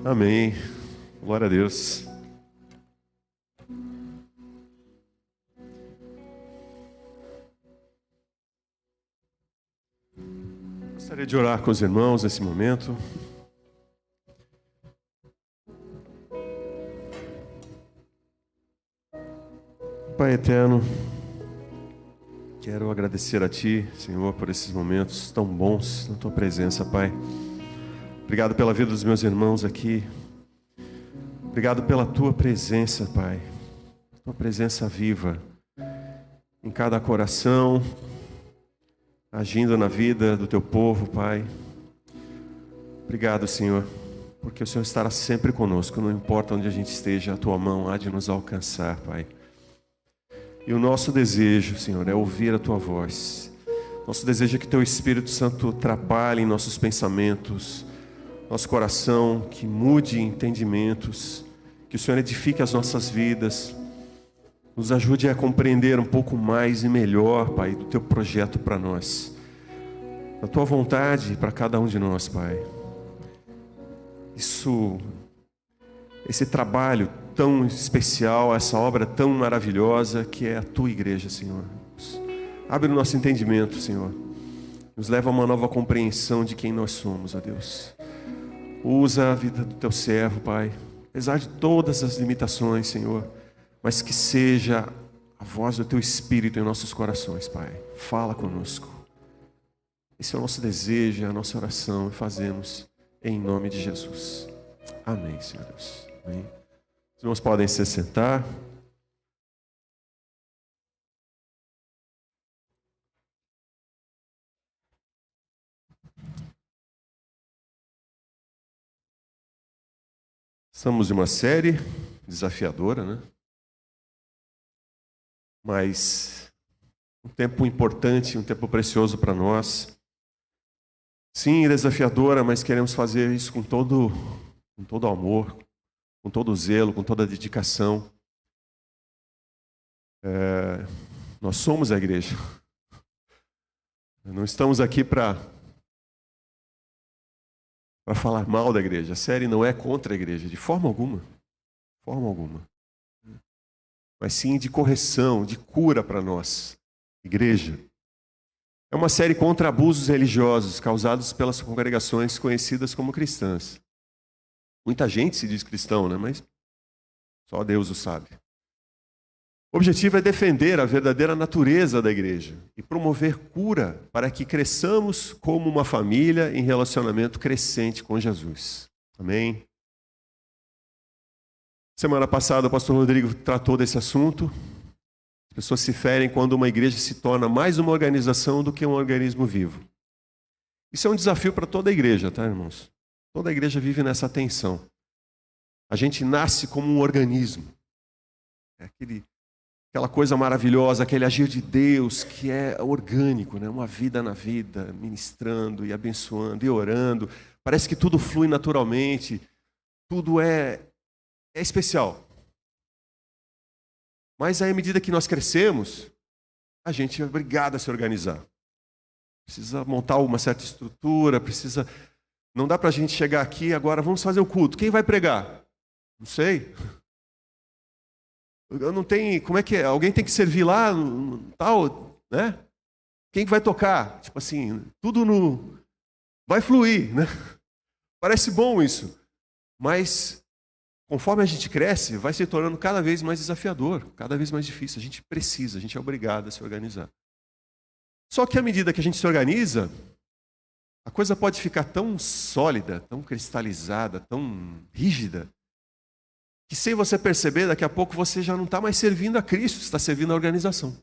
Amém. Glória a Deus. Gostaria de orar com os irmãos nesse momento. Pai eterno, quero agradecer a Ti, Senhor, por esses momentos tão bons na Tua presença, Pai. Obrigado pela vida dos meus irmãos aqui. Obrigado pela Tua presença, Pai. Tua presença viva em cada coração, agindo na vida do Teu povo, Pai. Obrigado, Senhor, porque o Senhor estará sempre conosco, não importa onde a gente esteja, a Tua mão há de nos alcançar, Pai. E o nosso desejo, Senhor, é ouvir a Tua voz. Nosso desejo é que Teu Espírito Santo trabalhe em nossos pensamentos, nosso coração, que mude entendimentos, que o Senhor edifique as nossas vidas, nos ajude a compreender um pouco mais e melhor, Pai, do Teu projeto para nós, da Tua vontade para cada um de nós, Pai. Esse trabalho tão especial, essa obra tão maravilhosa que é a Tua igreja, Senhor. Abre o nosso entendimento, Senhor. Nos leva a uma nova compreensão de quem nós somos, ó Deus. Usa a vida do Teu servo, Pai, apesar de todas as limitações, Senhor, mas que seja a voz do Teu Espírito em nossos corações, Pai. Fala conosco. Esse é o nosso desejo, é a nossa oração, e fazemos em nome de Jesus. Amém, Senhor Deus. Amém. Os irmãos podem se sentar. Estamos em uma série desafiadora, né? Mas um tempo importante, um tempo precioso para nós. Sim, desafiadora, mas queremos fazer isso com todo amor, com todo zelo, com toda dedicação. Nós somos a igreja. Não estamos aqui para falar mal da igreja. A série não é contra a igreja, de forma alguma. De forma alguma. Mas sim de correção, de cura para nós, igreja. É uma série contra abusos religiosos causados pelas congregações conhecidas como cristãs. Muita gente se diz cristão, né? Mas só Deus o sabe. O objetivo é defender a verdadeira natureza da igreja e promover cura para que cresçamos como uma família em relacionamento crescente com Jesus. Amém? Semana passada o pastor Rodrigo tratou desse assunto. As pessoas se ferem quando uma igreja se torna mais uma organização do que um organismo vivo. Isso é um desafio para toda a igreja, tá, irmãos? Toda a igreja vive nessa tensão. A gente nasce como um organismo. É aquela coisa maravilhosa, aquele agir de Deus que é orgânico, né? Uma vida na vida, ministrando e abençoando e orando. Parece que tudo flui naturalmente, tudo é especial. Mas aí, à medida que nós crescemos, a gente é obrigado a se organizar. Precisa montar uma certa estrutura, Não dá para a gente chegar aqui agora, vamos fazer o culto. Quem vai pregar? Não sei. Eu não tenho, como é que é? Alguém tem que servir lá, tal, né? Quem vai tocar? Tipo assim, vai fluir, né? Parece bom isso, mas conforme a gente cresce, vai se tornando cada vez mais desafiador, cada vez mais difícil. A gente é obrigado a se organizar. Só que à medida que a gente se organiza, a coisa pode ficar tão sólida, tão cristalizada, tão rígida, que sem você perceber, daqui a pouco você já não está mais servindo a Cristo, está servindo a organização.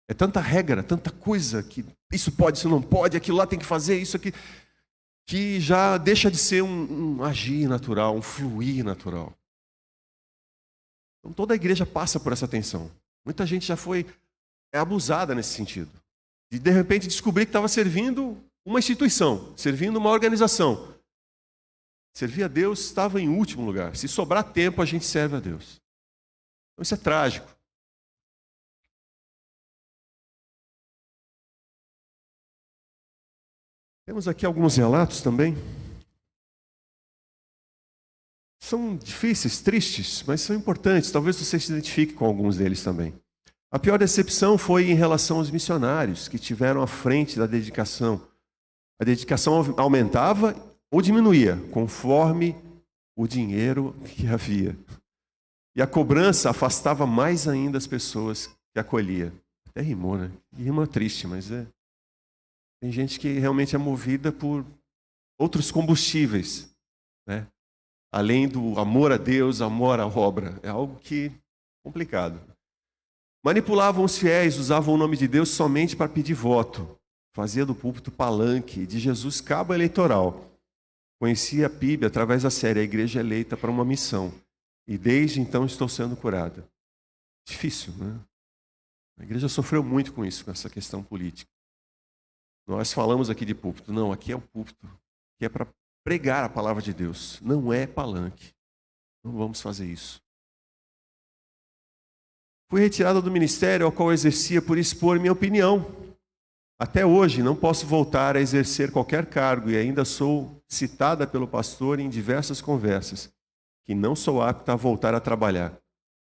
É tanta regra, tanta coisa, que isso pode, isso não pode, aquilo lá tem que fazer, isso aqui, que já deixa de ser um agir natural, um fluir natural. Então toda a igreja passa por essa tensão. Muita gente já foi abusada nesse sentido. De repente descobrir que estava servindo uma instituição, servindo uma organização. Servir a Deus estava em último lugar. Se sobrar tempo, a gente serve a Deus. Então isso é trágico. Temos aqui alguns relatos também. são difíceis, tristes, mas são importantes. Talvez você se identifique com alguns deles também. A pior decepção foi em relação aos missionários, que tiveram à frente da dedicação. A dedicação aumentava ou diminuía, conforme o dinheiro que havia. E a cobrança afastava mais ainda as pessoas que acolhia. Até rimou, né? Rima triste, mas tem gente que realmente é movida por outros combustíveis, né? Além do amor a Deus, amor à obra. É algo que é complicado. Manipulavam os fiéis, usavam o nome de Deus somente para pedir voto. Fazia do púlpito palanque, de Jesus cabo eleitoral. Conheci a PIB através da série A Igreja Eleita para uma Missão. E desde então estou sendo curada. Difícil, né? A igreja sofreu muito com isso, com essa questão política. Nós falamos aqui de púlpito. Não, aqui é o púlpito. Aqui é para pregar a palavra de Deus. Não é palanque. Não vamos fazer isso. Fui retirada do ministério ao qual exercia por expor minha opinião. Até hoje não posso voltar a exercer qualquer cargo e ainda sou citada pelo pastor em diversas conversas que não sou apta a voltar a trabalhar.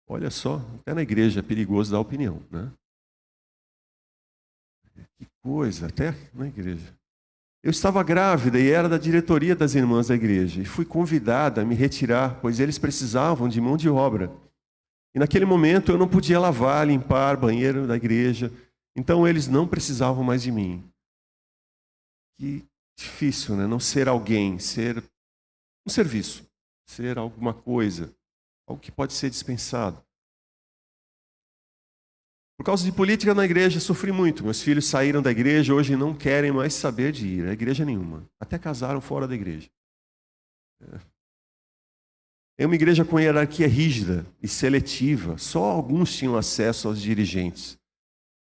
Olha só, até na igreja é perigoso dar opinião, né? Que coisa, até na igreja. Eu estava grávida e era da diretoria das irmãs da igreja e fui convidada a me retirar, pois eles precisavam de mão de obra. E naquele momento eu não podia lavar, limpar banheiro da igreja, então eles não precisavam mais de mim. Que difícil, né? Não ser alguém, ser um serviço, ser alguma coisa, algo que pode ser dispensado. Por causa de política na igreja, sofri muito. Meus filhos saíram da igreja, hoje não querem mais saber de ir a igreja nenhuma. Até casaram fora da igreja. É uma igreja com hierarquia rígida e seletiva. Só alguns tinham acesso aos dirigentes.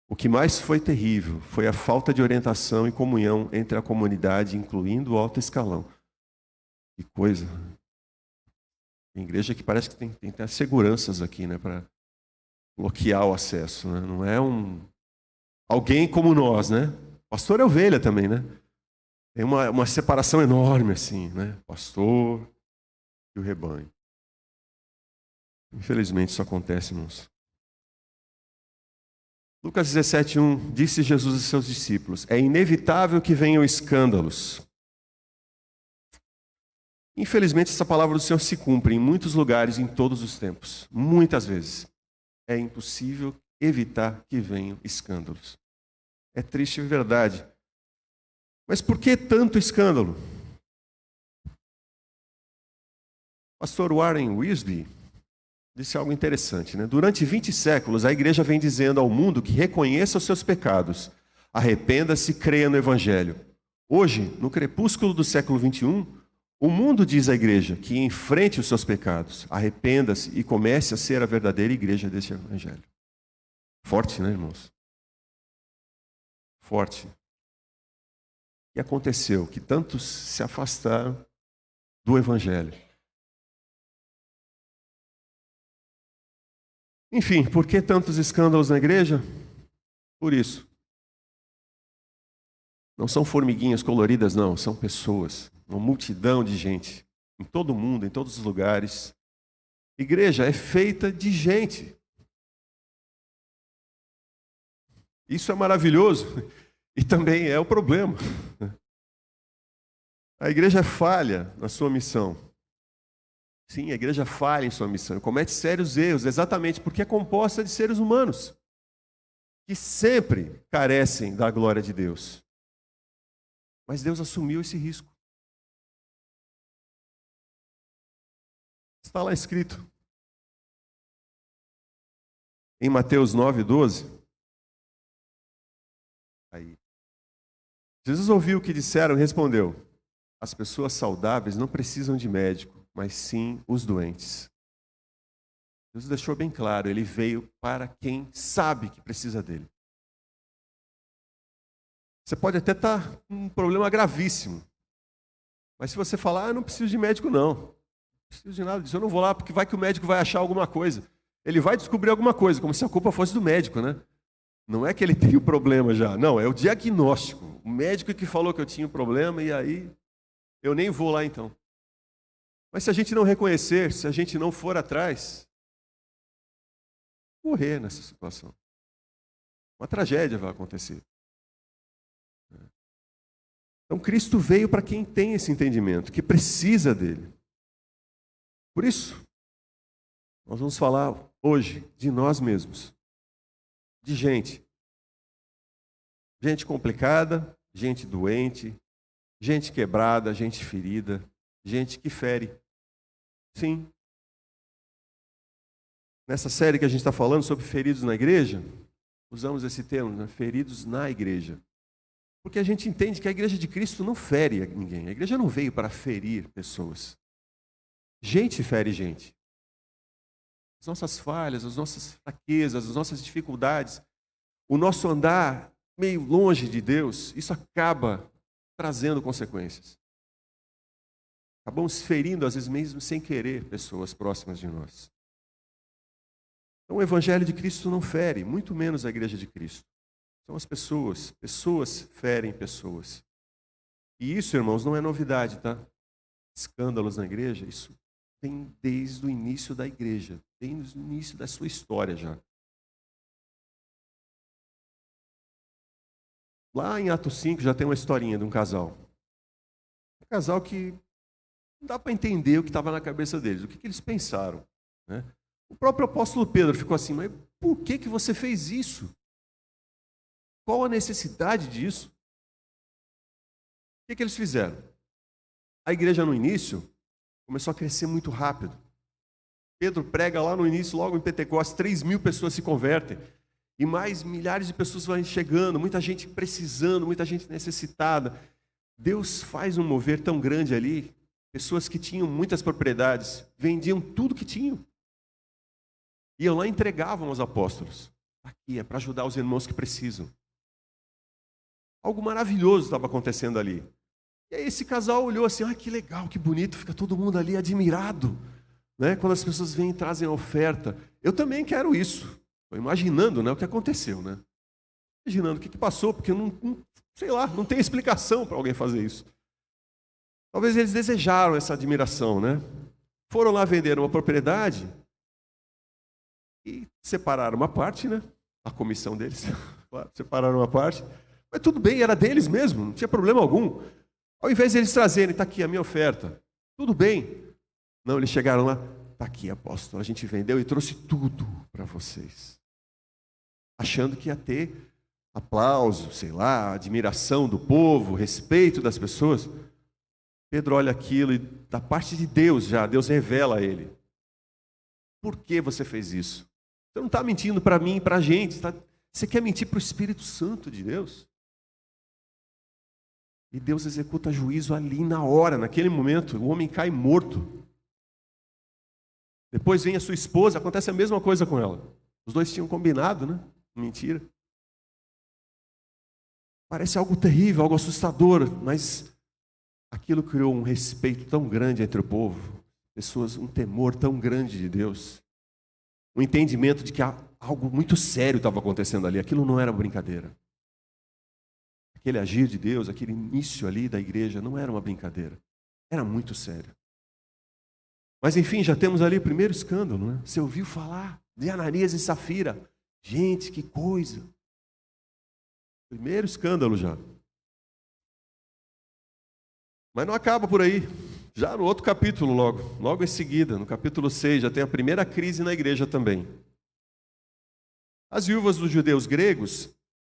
O que mais foi terrível foi a falta de orientação e comunhão entre a comunidade, incluindo o alto escalão. Que coisa. Tem igreja que parece que tem até seguranças aqui, né, para bloquear o acesso, né? Não é alguém como nós, né? Pastor é ovelha também, né? Tem uma separação enorme assim, né? Pastor e o rebanho. Infelizmente isso acontece, irmãos. Lucas 17:1, disse Jesus a seus discípulos: é inevitável que venham escândalos. Infelizmente essa palavra do Senhor se cumpre em muitos lugares, em todos os tempos. Muitas vezes. É impossível evitar que venham escândalos. É triste e verdade. Mas por que tanto escândalo? Pastor Warren Wiersbe disse algo interessante, né? Durante 20 séculos, a igreja vem dizendo ao mundo que reconheça os seus pecados, arrependa-se e creia no Evangelho. Hoje, no crepúsculo do século 21, o mundo diz à igreja que enfrente os seus pecados, arrependa-se e comece a ser a verdadeira igreja deste Evangelho. Forte, né, irmãos? Forte. E aconteceu que tantos se afastaram do Evangelho. Enfim, por que tantos escândalos na igreja? Por isso. Não são formiguinhas coloridas, não, são pessoas. Uma multidão de gente, em todo o mundo, em todos os lugares. Igreja é feita de gente. Isso é maravilhoso e também é o problema. A igreja falha na sua missão. Sim, a igreja falha em sua missão, comete sérios erros, exatamente porque é composta de seres humanos que sempre carecem da glória de Deus. Mas Deus assumiu esse risco. Está lá escrito. Em Mateus 9:12. Aí. Jesus ouviu o que disseram e respondeu: as pessoas saudáveis não precisam de médico, mas sim os doentes. Jesus deixou bem claro, ele veio para quem sabe que precisa dele. Você pode até estar com um problema gravíssimo, mas se você falar, não preciso de médico não preciso de nada disso, eu não vou lá porque vai que o médico vai achar alguma coisa. Ele vai descobrir alguma coisa, como se a culpa fosse do médico, né? Não é que ele tem o problema já, não, é o diagnóstico. O médico que falou que eu tinha um problema e aí eu nem vou lá então. Mas se a gente não reconhecer, se a gente não for atrás, morrer nessa situação. Uma tragédia vai acontecer. Então Cristo veio para quem tem esse entendimento, que precisa dele. Por isso, nós vamos falar hoje de nós mesmos, de gente. Gente complicada, gente doente, gente quebrada, gente ferida, gente que fere. Sim. Nessa série que a gente está falando sobre feridos na igreja, usamos esse termo, né? Feridos na igreja. Porque a gente entende que a igreja de Cristo não fere ninguém. A igreja não veio para ferir pessoas. Gente fere gente. As nossas falhas, as nossas fraquezas, as nossas dificuldades, o nosso andar meio longe de Deus, isso acaba trazendo consequências. Acabamos ferindo, às vezes mesmo sem querer, pessoas próximas de nós. Então o Evangelho de Cristo não fere, muito menos a igreja de Cristo. São as pessoas. Pessoas ferem pessoas. E isso, irmãos, não é novidade, tá? Escândalos na igreja, isso vem desde o início da igreja, desde o início da sua história já. Lá em Atos 5 já tem uma historinha de um casal. Um casal que não dá para entender o que estava na cabeça deles, o que eles pensaram, né? O próprio apóstolo Pedro ficou assim, mas por que você fez isso? Qual a necessidade disso? O que eles fizeram? A igreja no início começou a crescer muito rápido. Pedro prega lá no início, logo em Pentecostes, 3.000 pessoas se convertem. E mais milhares de pessoas vão chegando, muita gente precisando, muita gente necessitada. Deus faz um mover tão grande ali. Pessoas que tinham muitas propriedades, vendiam tudo que tinham. Iam lá e entregavam aos apóstolos. Aqui é para ajudar os irmãos que precisam. Algo maravilhoso estava acontecendo ali. E aí esse casal olhou assim, que legal, que bonito, fica todo mundo ali admirado, né? Quando as pessoas vêm e trazem a oferta. Eu também quero isso. Estou imaginando, né, o que aconteceu, né? Imaginando o que passou, porque sei lá, não tem explicação para alguém fazer isso. Talvez eles desejaram essa admiração, né? Foram lá vender uma propriedade e separaram uma parte, né? A comissão deles, claro, separaram uma parte. Mas tudo bem, era deles mesmo, não tinha problema algum. Ao invés de eles trazerem, está aqui a minha oferta, tudo bem. Não, eles chegaram lá, está aqui, apóstolo, a gente vendeu e trouxe tudo para vocês. Achando que ia ter aplauso, sei lá, admiração do povo, respeito das pessoas. Pedro olha aquilo e da parte de Deus já, Deus revela a ele. Por que você fez isso? Você não está mentindo para mim e para a gente, você quer mentir para o Espírito Santo de Deus? E Deus executa juízo ali na hora, naquele momento, o homem cai morto. Depois vem a sua esposa, acontece a mesma coisa com ela. Os dois tinham combinado, né? Mentira. Parece algo terrível, algo assustador, mas aquilo criou um respeito tão grande entre o povo, pessoas, um temor tão grande de Deus, um entendimento de que algo muito sério estava acontecendo ali, aquilo não era brincadeira. Aquele agir de Deus, aquele início ali da igreja, não era uma brincadeira, era muito sério. Mas enfim, já temos ali o primeiro escândalo, né? Você ouviu falar de Ananias e Safira? Gente, que coisa! Primeiro escândalo já. Mas não acaba por aí. Já no outro capítulo, logo em seguida, no capítulo 6, já tem a primeira crise na igreja também. As viúvas dos judeus gregos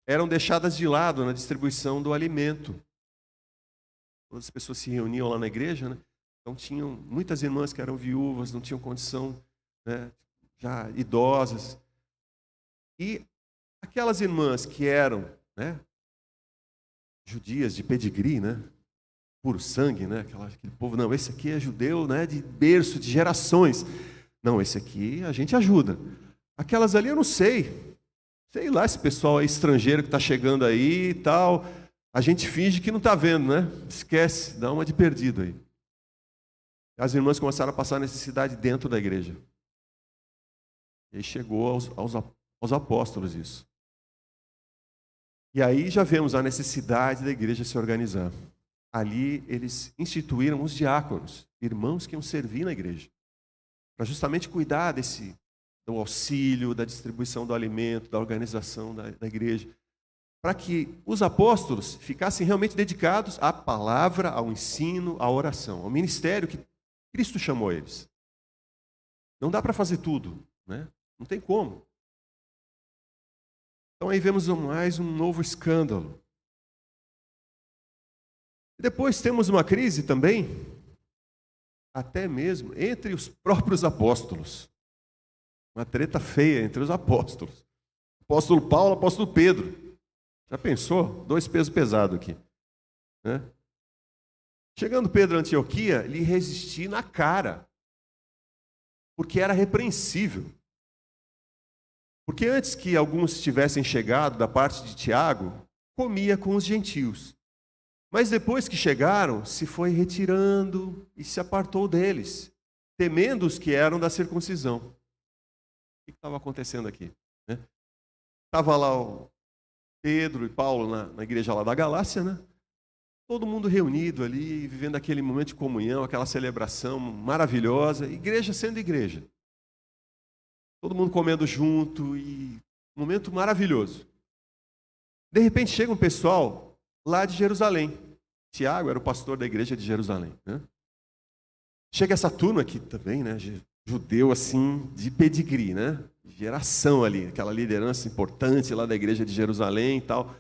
eram deixadas de lado na distribuição do alimento. Todas as pessoas se reuniam lá na igreja, né? Então tinham muitas irmãs que eram viúvas, não tinham condição, né, já idosas. E aquelas irmãs que eram, né, judias de pedigree, né, puro sangue, né, aquele povo, não, esse aqui é judeu, né, de berço, de gerações. Não, esse aqui a gente ajuda. Aquelas ali eu não sei lá, esse pessoal aí estrangeiro que está chegando aí e tal, a gente finge que não está vendo, né? Esquece, dá uma de perdido aí. As irmãs começaram a passar necessidade dentro da igreja. E aí chegou aos apóstolos isso. E aí já vemos a necessidade da igreja se organizar. ali eles instituíram os diáconos, irmãos que iam servir na igreja, para justamente cuidar do auxílio, da distribuição do alimento, da organização da igreja, para que os apóstolos ficassem realmente dedicados à palavra, ao ensino, à oração, ao ministério que Cristo chamou eles. Não dá para fazer tudo, né? Não tem como. Então aí vemos mais um novo escândalo. Depois temos uma crise também, até mesmo entre os próprios apóstolos. Uma treta feia entre os apóstolos. Apóstolo Paulo, apóstolo Pedro. Já pensou? 2 pesos pesados aqui, né? Chegando Pedro a Antioquia, lhe resisti na cara, porque era repreensível. Porque antes que alguns tivessem chegado da parte de Tiago, comia com os gentios. Mas depois que chegaram, se foi retirando e se apartou deles, temendo os que eram da circuncisão. O que estava acontecendo aqui, né? Estava lá o Pedro e Paulo na igreja lá da Galácia, né? Todo mundo reunido ali, vivendo aquele momento de comunhão, aquela celebração maravilhosa, igreja sendo igreja. Todo mundo comendo junto e um momento maravilhoso. De repente chega um pessoal lá de Jerusalém. Tiago era o pastor da igreja de Jerusalém, né? Chega essa turma aqui também, né? Judeu assim, de pedigree, né? Geração ali, aquela liderança importante lá da igreja de Jerusalém e tal.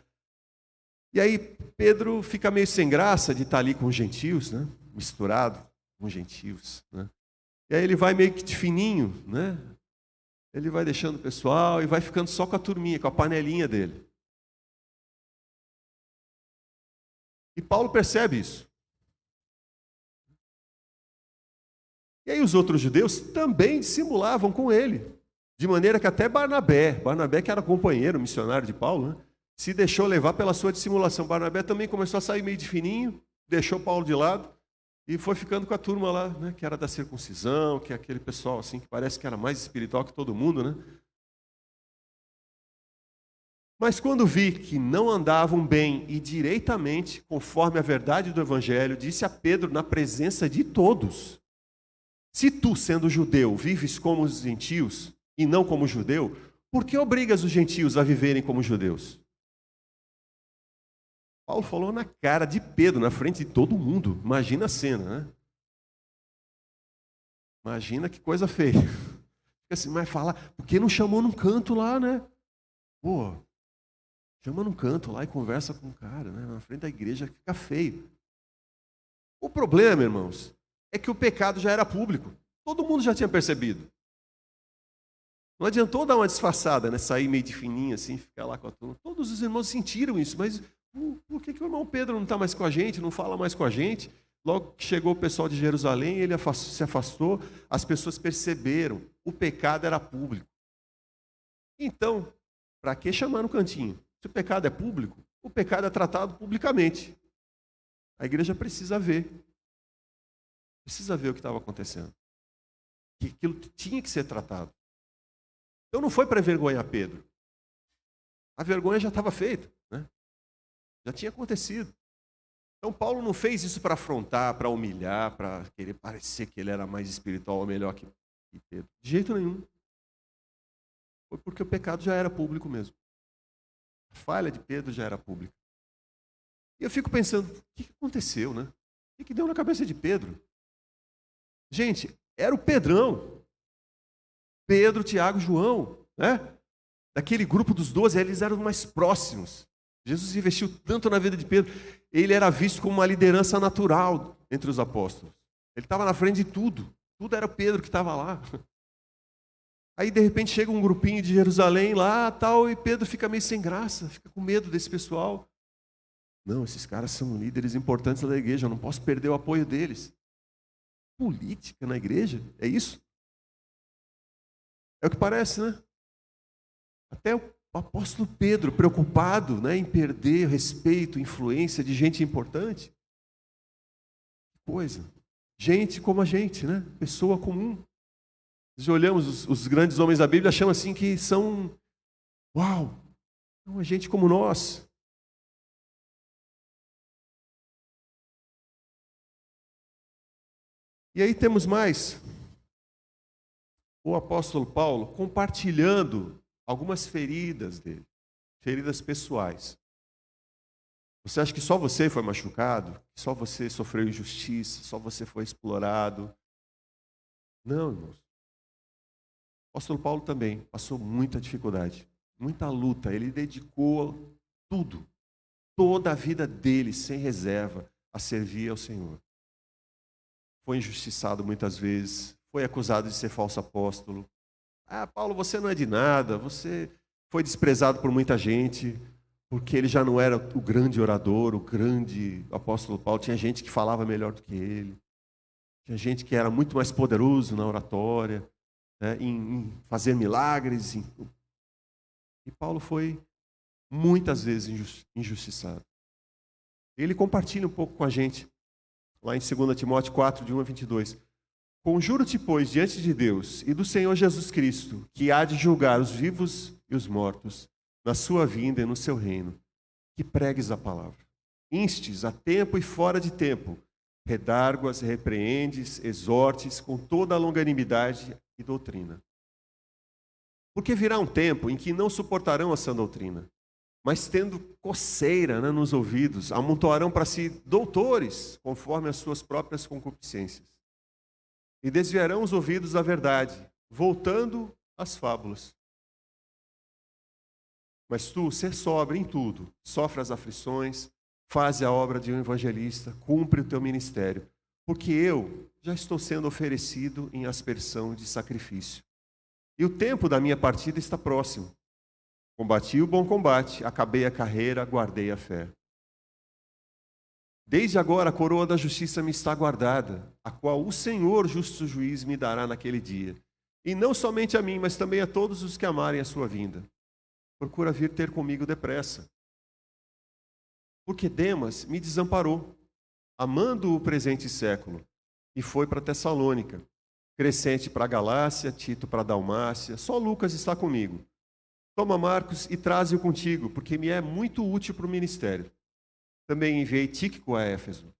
E aí Pedro fica meio sem graça de estar ali com os gentios, né? Misturado com os gentios, né? E aí ele vai meio que de fininho, né? Ele vai deixando o pessoal e vai ficando só com a turminha, com a panelinha dele. E Paulo percebe isso. E aí os outros judeus também dissimulavam com ele. De maneira que até Barnabé que era companheiro, missionário de Paulo, né, se deixou levar pela sua dissimulação. Barnabé também começou a sair meio de fininho, deixou Paulo de lado e foi ficando com a turma lá, né, que era da circuncisão, que é aquele pessoal assim que parece que era mais espiritual que todo mundo, né? Mas quando vi que não andavam bem e direitamente, conforme a verdade do Evangelho, disse a Pedro na presença de todos: se tu, sendo judeu, vives como os gentios e não como judeu, por que obrigas os gentios a viverem como judeus? Paulo falou na cara de Pedro, na frente de todo mundo. Imagina a cena, né? Imagina que coisa feia. Fica assim, mas fala, por que não chamou num canto lá, né? Pô, chama num canto lá e conversa com o cara, né? Na frente da igreja fica feio. O problema, irmãos, é que o pecado já era público. Todo mundo já tinha percebido. Não adiantou dar uma disfarçada, né? Sair meio de fininho assim, ficar lá com a turma. Todos os irmãos sentiram isso, mas por que o irmão Pedro não está mais com a gente, não fala mais com a gente? Logo que chegou o pessoal de Jerusalém, ele se afastou, as pessoas perceberam, o pecado era público. Então, para que chamar no cantinho? Se o pecado é público, o pecado é tratado publicamente. A igreja precisa ver. Precisa ver o que estava acontecendo. Que aquilo tinha que ser tratado. Então não foi para envergonhar Pedro. A vergonha já estava feita, né? Já tinha acontecido. Então Paulo não fez isso para afrontar, para humilhar, para querer parecer que ele era mais espiritual ou melhor que Pedro. De jeito nenhum. Foi porque o pecado já era público mesmo. A falha de Pedro já era pública. E eu fico pensando, o que aconteceu, né? O que deu na cabeça de Pedro? Gente, era o Pedrão. Pedro, Tiago, João, né? Daquele grupo dos 12, eles eram mais próximos. Jesus investiu tanto na vida de Pedro. Ele era visto como uma liderança natural entre os apóstolos. Ele estava na frente de tudo. Tudo era Pedro que estava lá. Aí, de repente, chega um grupinho de Jerusalém lá, tal, e Pedro fica meio sem graça, fica com medo desse pessoal. Não, esses caras são líderes importantes da igreja, eu não posso perder o apoio deles. Política na igreja? É isso? É o que parece, né? Até o apóstolo Pedro, preocupado, né, em perder respeito, influência de gente importante. Que coisa. Gente como a gente, né? Pessoa comum. Nós olhamos os grandes homens da Bíblia, achamos assim que são, uau, é gente como nós. E aí temos mais o apóstolo Paulo compartilhando algumas feridas dele, feridas pessoais. Você acha que só você foi machucado? Que só você sofreu injustiça? Só você foi explorado? Não, irmãos. O apóstolo Paulo também passou muita dificuldade, muita luta. Ele dedicou tudo, toda a vida dele, sem reserva, a servir ao Senhor. Foi injustiçado muitas vezes, foi acusado de ser falso apóstolo. Ah, Paulo, você não é de nada, você foi desprezado por muita gente, porque ele já não era o grande orador, o grande apóstolo Paulo. Tinha gente que falava melhor do que ele, tinha gente que era muito mais poderoso na oratória, né, em fazer milagres. E Paulo foi muitas vezes injustiçado. Ele compartilha um pouco com a gente, lá em 2 Timóteo 4, de 1 a 22. Conjuro-te, pois, diante de Deus e do Senhor Jesus Cristo, que há de julgar os vivos e os mortos, na sua vinda e no seu reino, que pregues a palavra. Instes a tempo e fora de tempo, redarguas, repreendes, exortes com toda a longanimidade e doutrina. Porque virá um tempo em que não suportarão a sã doutrina, mas tendo coceira, né, nos ouvidos, amontoarão para si doutores, conforme as suas próprias concupiscências. E desviarão os ouvidos da verdade, voltando às fábulas. Mas tu, ser sóbrio em tudo, sofre as aflições, faze a obra de um evangelista, cumpre o teu ministério, porque eu já estou sendo oferecido em aspersão de sacrifício. E o tempo da minha partida está próximo. Combati o bom combate, acabei a carreira, guardei a fé. Desde agora a coroa da justiça me está guardada, a qual o Senhor, justo juiz, me dará naquele dia. E não somente a mim, mas também a todos os que amarem a sua vinda. Procura vir ter comigo depressa. Porque Demas me desamparou, amando o presente século, e foi para Tessalônica. Crescente para a Galácia, Tito para a Dalmácia, só Lucas está comigo. Toma Marcos e traze-o contigo, porque me é muito útil para o ministério. Também enviei Tíquico a Éfeso.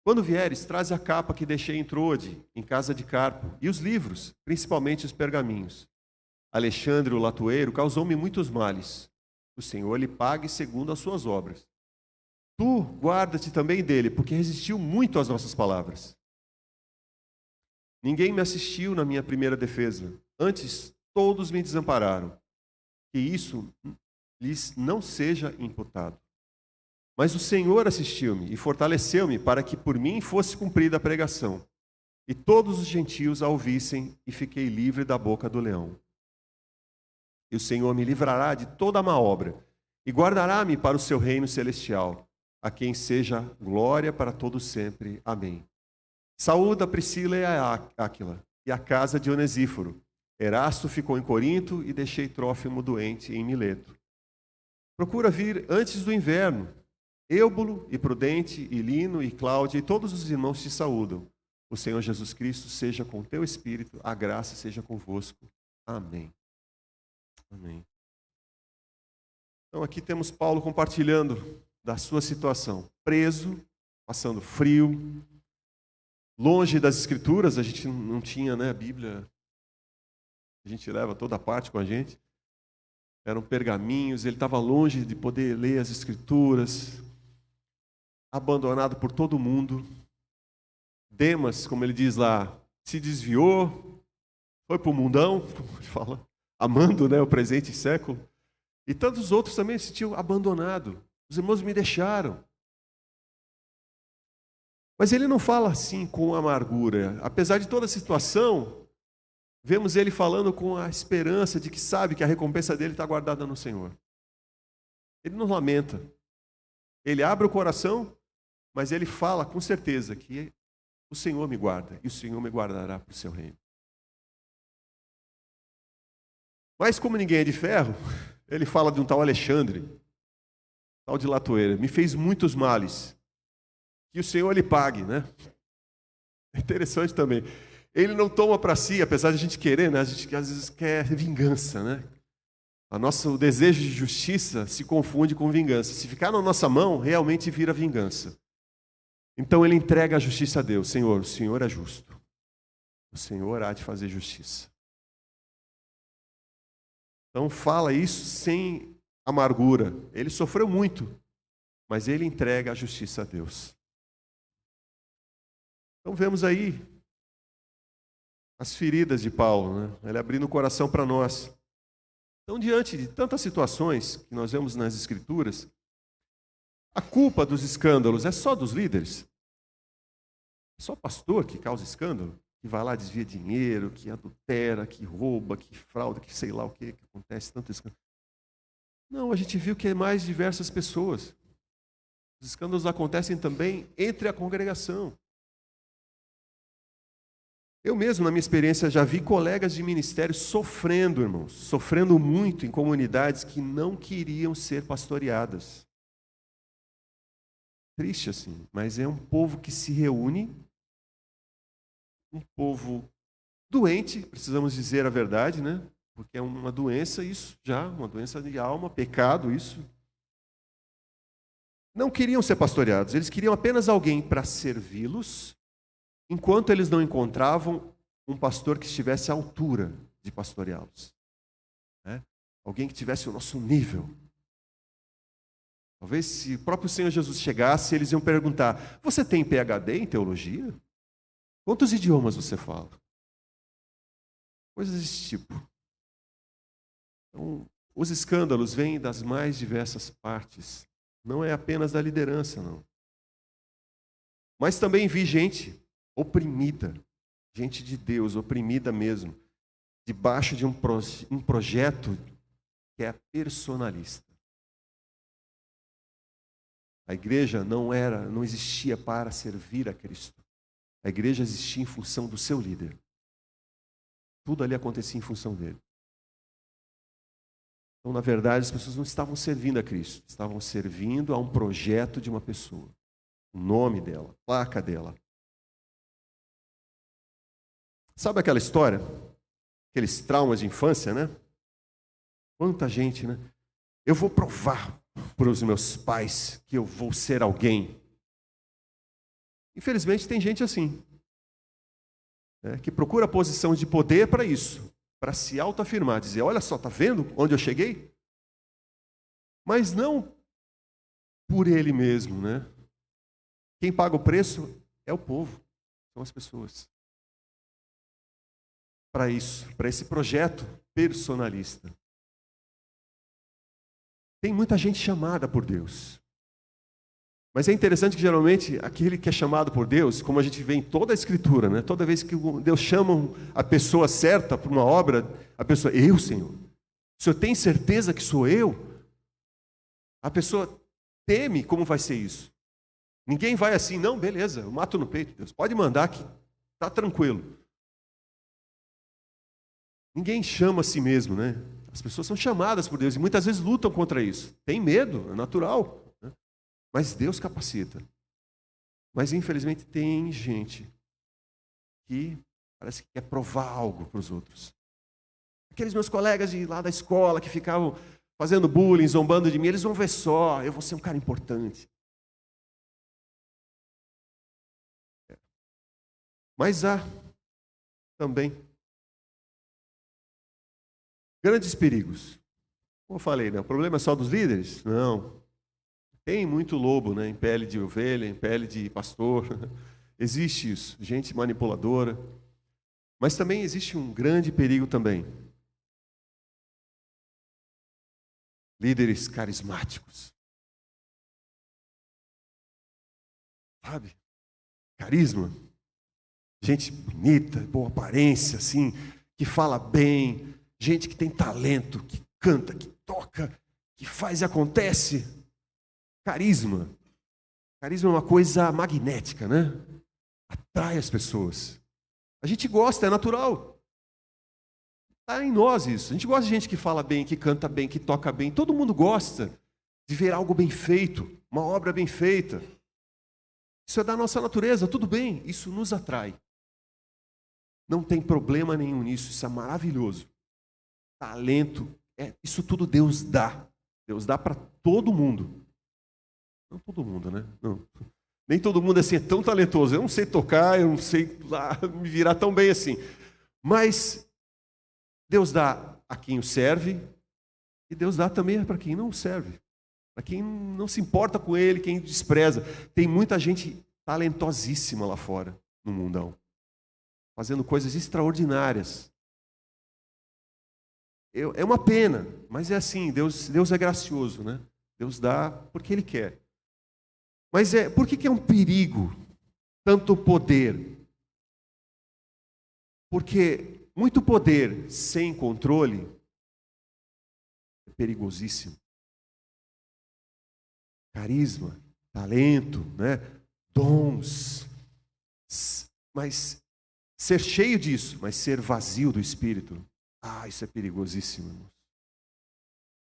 Quando vieres, traze a capa que deixei em Troade, em casa de Carpo, e os livros, principalmente os pergaminhos. Alexandre, o latoeiro, causou-me muitos males. O Senhor lhe pague segundo as suas obras. Tu guarda-te também dele, porque resistiu muito às nossas palavras. Ninguém me assistiu na minha primeira defesa. Antes, todos me desampararam. Que isso lhes não seja imputado. Mas o Senhor assistiu-me e fortaleceu-me para que por mim fosse cumprida a pregação. E todos os gentios a ouvissem, e fiquei livre da boca do leão. E o Senhor me livrará de toda má obra, e guardará-me para o seu reino celestial, a quem seja glória para todos sempre. Amém. Saúda a Priscila e a Áquila, e a casa de Onesíforo. Erasto ficou em Corinto, e deixei Trófimo doente em Mileto. Procura vir antes do inverno. Eubulo e Prudente, e Lino e Cláudia, e todos os irmãos te saúdam. O Senhor Jesus Cristo seja com teu espírito, a graça seja convosco. Amém. Amém. Então aqui temos Paulo compartilhando da sua situação. Preso, passando frio, longe das Escrituras. A gente não tinha, né, a Bíblia, a gente leva toda a parte com a gente. Eram pergaminhos, ele estava longe de poder ler as Escrituras, abandonado por todo mundo. Demas, como ele diz lá, se desviou, foi para o mundão, como ele fala, amando, né, o presente século. E tantos outros também se tinham abandonado. Os irmãos me deixaram. Mas ele não fala assim com amargura. Apesar de toda a situação, vemos ele falando com a esperança de que sabe que a recompensa dele está guardada no Senhor. Ele não lamenta. Ele abre o coração, mas ele fala com certeza que o Senhor me guarda e o Senhor me guardará para o seu reino. Mas como ninguém é de ferro, ele fala de um tal Alexandre, tal de latoeira, me fez muitos males, que o Senhor lhe pague, né? É interessante também. Ele não toma para si, apesar de a gente querer, né? A gente às vezes quer vingança, né? O desejo de justiça se confunde com vingança. Se ficar na nossa mão, realmente vira vingança. Então ele entrega a justiça a Deus. Senhor, o Senhor é justo. O Senhor há de fazer justiça. Então fala isso sem amargura. Ele sofreu muito, mas ele entrega a justiça a Deus. Então vemos aí as feridas de Paulo, né? Ele abrindo o coração para nós. Então, diante de tantas situações que nós vemos nas Escrituras, a culpa dos escândalos é só dos líderes? É só pastor que causa escândalo? Que vai lá, desvia dinheiro, que adultera, que rouba, que frauda, que sei lá o que acontece, tanto escândalo. Não, a gente viu que é mais diversas pessoas. Os escândalos acontecem também entre a congregação. Eu mesmo, na minha experiência, já vi colegas de ministério sofrendo, irmãos, sofrendo muito em comunidades que não queriam ser pastoreadas. Triste assim, mas é um povo que se reúne, um povo doente, precisamos dizer a verdade, né? Porque é uma doença isso já, uma doença de alma, pecado isso. Não queriam ser pastoreados, eles queriam apenas alguém para servi-los, enquanto eles não encontravam um pastor que estivesse à altura de pastoreá-los. Né? Alguém que tivesse o nosso nível. Talvez se o próprio Senhor Jesus chegasse, eles iam perguntar: você tem PhD em teologia? Quantos idiomas você fala? Coisas desse tipo. Então, os escândalos vêm das mais diversas partes. Não é apenas da liderança, não. Mas também vi gente oprimida, gente de Deus, oprimida mesmo, debaixo de um projeto que é personalista. A igreja não existia para servir a Cristo. A igreja existia em função do seu líder. Tudo ali acontecia em função dele. Então, na verdade, as pessoas não estavam servindo a Cristo, estavam servindo a um projeto de uma pessoa. O nome dela, a placa dela. Sabe aquela história? Aqueles traumas de infância, né? Quanta gente, né? Eu vou provar para os meus pais que eu vou ser alguém. Infelizmente tem gente assim, né, que procura posição de poder para isso, para se autoafirmar, dizer: olha só, tá vendo onde eu cheguei? Mas não por ele mesmo, né? Quem paga o preço é o povo, são as pessoas. Para isso, para esse projeto personalista. Tem muita gente chamada por Deus. Mas é interessante que geralmente aquele que é chamado por Deus, como a gente vê em toda a Escritura, né? Toda vez que Deus chama a pessoa certa para uma obra, a pessoa: eu, Senhor, o Senhor tem certeza que sou eu? A pessoa teme como vai ser isso. Ninguém vai assim: não, beleza, eu mato no peito, Deus, pode mandar que está tranquilo. Ninguém chama a si mesmo, né? As pessoas são chamadas por Deus e muitas vezes lutam contra isso. Tem medo, é natural. Né? Mas Deus capacita. Mas infelizmente tem gente que parece que quer provar algo para os outros. Aqueles meus colegas de lá da escola que ficavam fazendo bullying, zombando de mim, eles vão ver só, eu vou ser um cara importante. Mas há também grandes perigos. Como eu falei, né? O problema é só dos líderes? Não. Tem muito lobo, né? Em pele de ovelha, em pele de pastor. Existe isso, gente manipuladora. Mas também existe um grande perigo também. Líderes carismáticos. Sabe? Carisma. Gente bonita, boa aparência, assim, que fala bem. Gente que tem talento, que canta, que toca, que faz e acontece. Carisma. Carisma é uma coisa magnética, né? Atrai as pessoas. A gente gosta, é natural. Está em nós isso. A gente gosta de gente que fala bem, que canta bem, que toca bem. Todo mundo gosta de ver algo bem feito, uma obra bem feita. Isso é da nossa natureza, tudo bem. Isso nos atrai. Não tem problema nenhum nisso, isso é maravilhoso. Talento, isso tudo Deus dá. Deus dá para todo mundo. Não todo mundo, né? Não. Nem todo mundo assim é tão talentoso. Eu não sei tocar, eu não sei lá me virar tão bem assim. Mas Deus dá a quem o serve e Deus dá também para quem não o serve. Para quem não se importa com ele, quem o despreza. Tem muita gente talentosíssima lá fora, no mundão, fazendo coisas extraordinárias. É uma pena, mas é assim, Deus é gracioso, né? Deus dá porque Ele quer. Mas por que é um perigo tanto poder? Porque muito poder sem controle é perigosíssimo. Carisma, talento, né? Dons. Mas ser cheio disso, mas ser vazio do Espírito, isso é perigosíssimo, irmãos.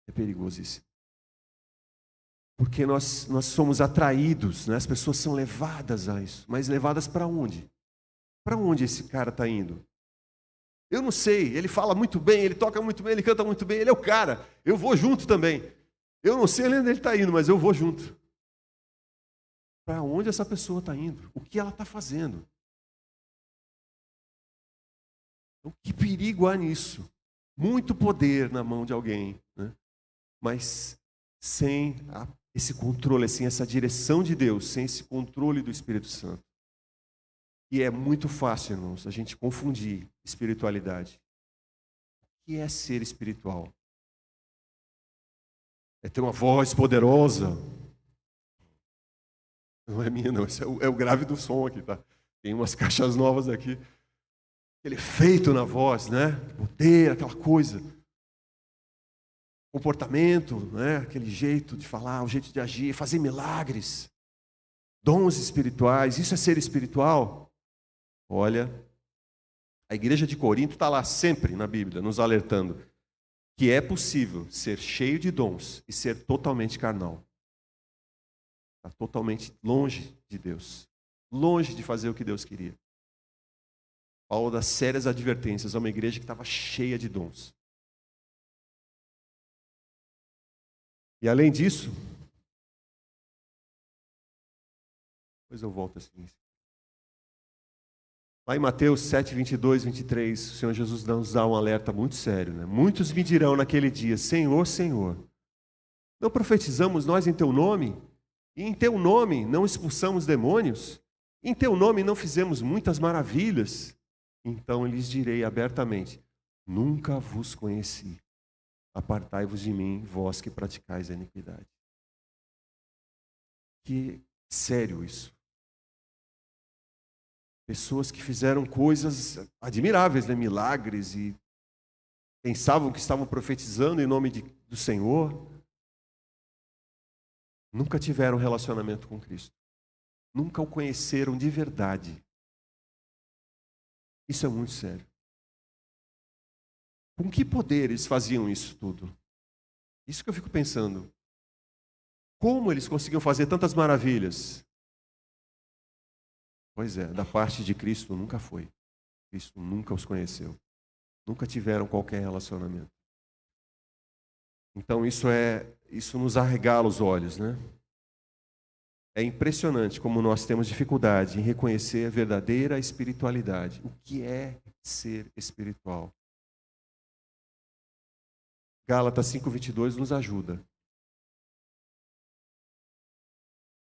É perigosíssimo. Porque nós somos atraídos, né? As pessoas são levadas a isso. Mas levadas para onde? Para onde esse cara está indo? Eu não sei, ele fala muito bem, ele toca muito bem, ele canta muito bem, ele é o cara. Eu vou junto também. Eu não sei onde ele está indo, mas eu vou junto. Para onde essa pessoa está indo? O que ela está fazendo? Então, que perigo há nisso? Muito poder na mão de alguém, né? Mas sem esse controle, sem essa direção de Deus, sem esse controle do Espírito Santo. E é muito fácil, irmãos, a gente confundir espiritualidade. O que é ser espiritual? É ter uma voz poderosa. Não é minha, não. Esse é o grave do som aqui, tá? Tem umas caixas novas aqui. Aquele efeito na voz, né? Poder, aquela coisa. Comportamento, né? Aquele jeito de falar, o jeito de agir, fazer milagres. Dons espirituais. Isso é ser espiritual? Olha, a igreja de Corinto está lá sempre na Bíblia, nos alertando que é possível ser cheio de dons e ser totalmente carnal. Está totalmente longe de Deus. Longe de fazer o que Deus queria. Paulo dá sérias advertências a uma igreja que estava cheia de dons. E além disso, depois eu volto assim. Lá em Mateus 7, 22, 23, o Senhor Jesus nos dá um alerta muito sério, né? Muitos me dirão naquele dia, Senhor, Senhor, não profetizamos nós em Teu nome? E em Teu nome não expulsamos demônios? Em Teu nome não fizemos muitas maravilhas? Então lhes direi abertamente, nunca vos conheci. Apartai-vos de mim, vós que praticais a iniquidade. Que sério isso. Pessoas que fizeram coisas admiráveis, né? Milagres, e pensavam que estavam profetizando em nome do Senhor. Nunca tiveram relacionamento com Cristo. Nunca o conheceram de verdade. Isso é muito sério. Com que poder eles faziam isso tudo? Isso que eu fico pensando. Como eles conseguiam fazer tantas maravilhas? Pois é, da parte de Cristo nunca foi. Cristo nunca os conheceu. Nunca tiveram qualquer relacionamento. Então isso nos arregala os olhos, né? É impressionante como nós temos dificuldade em reconhecer a verdadeira espiritualidade. O que é ser espiritual? Gálatas 5:22 nos ajuda.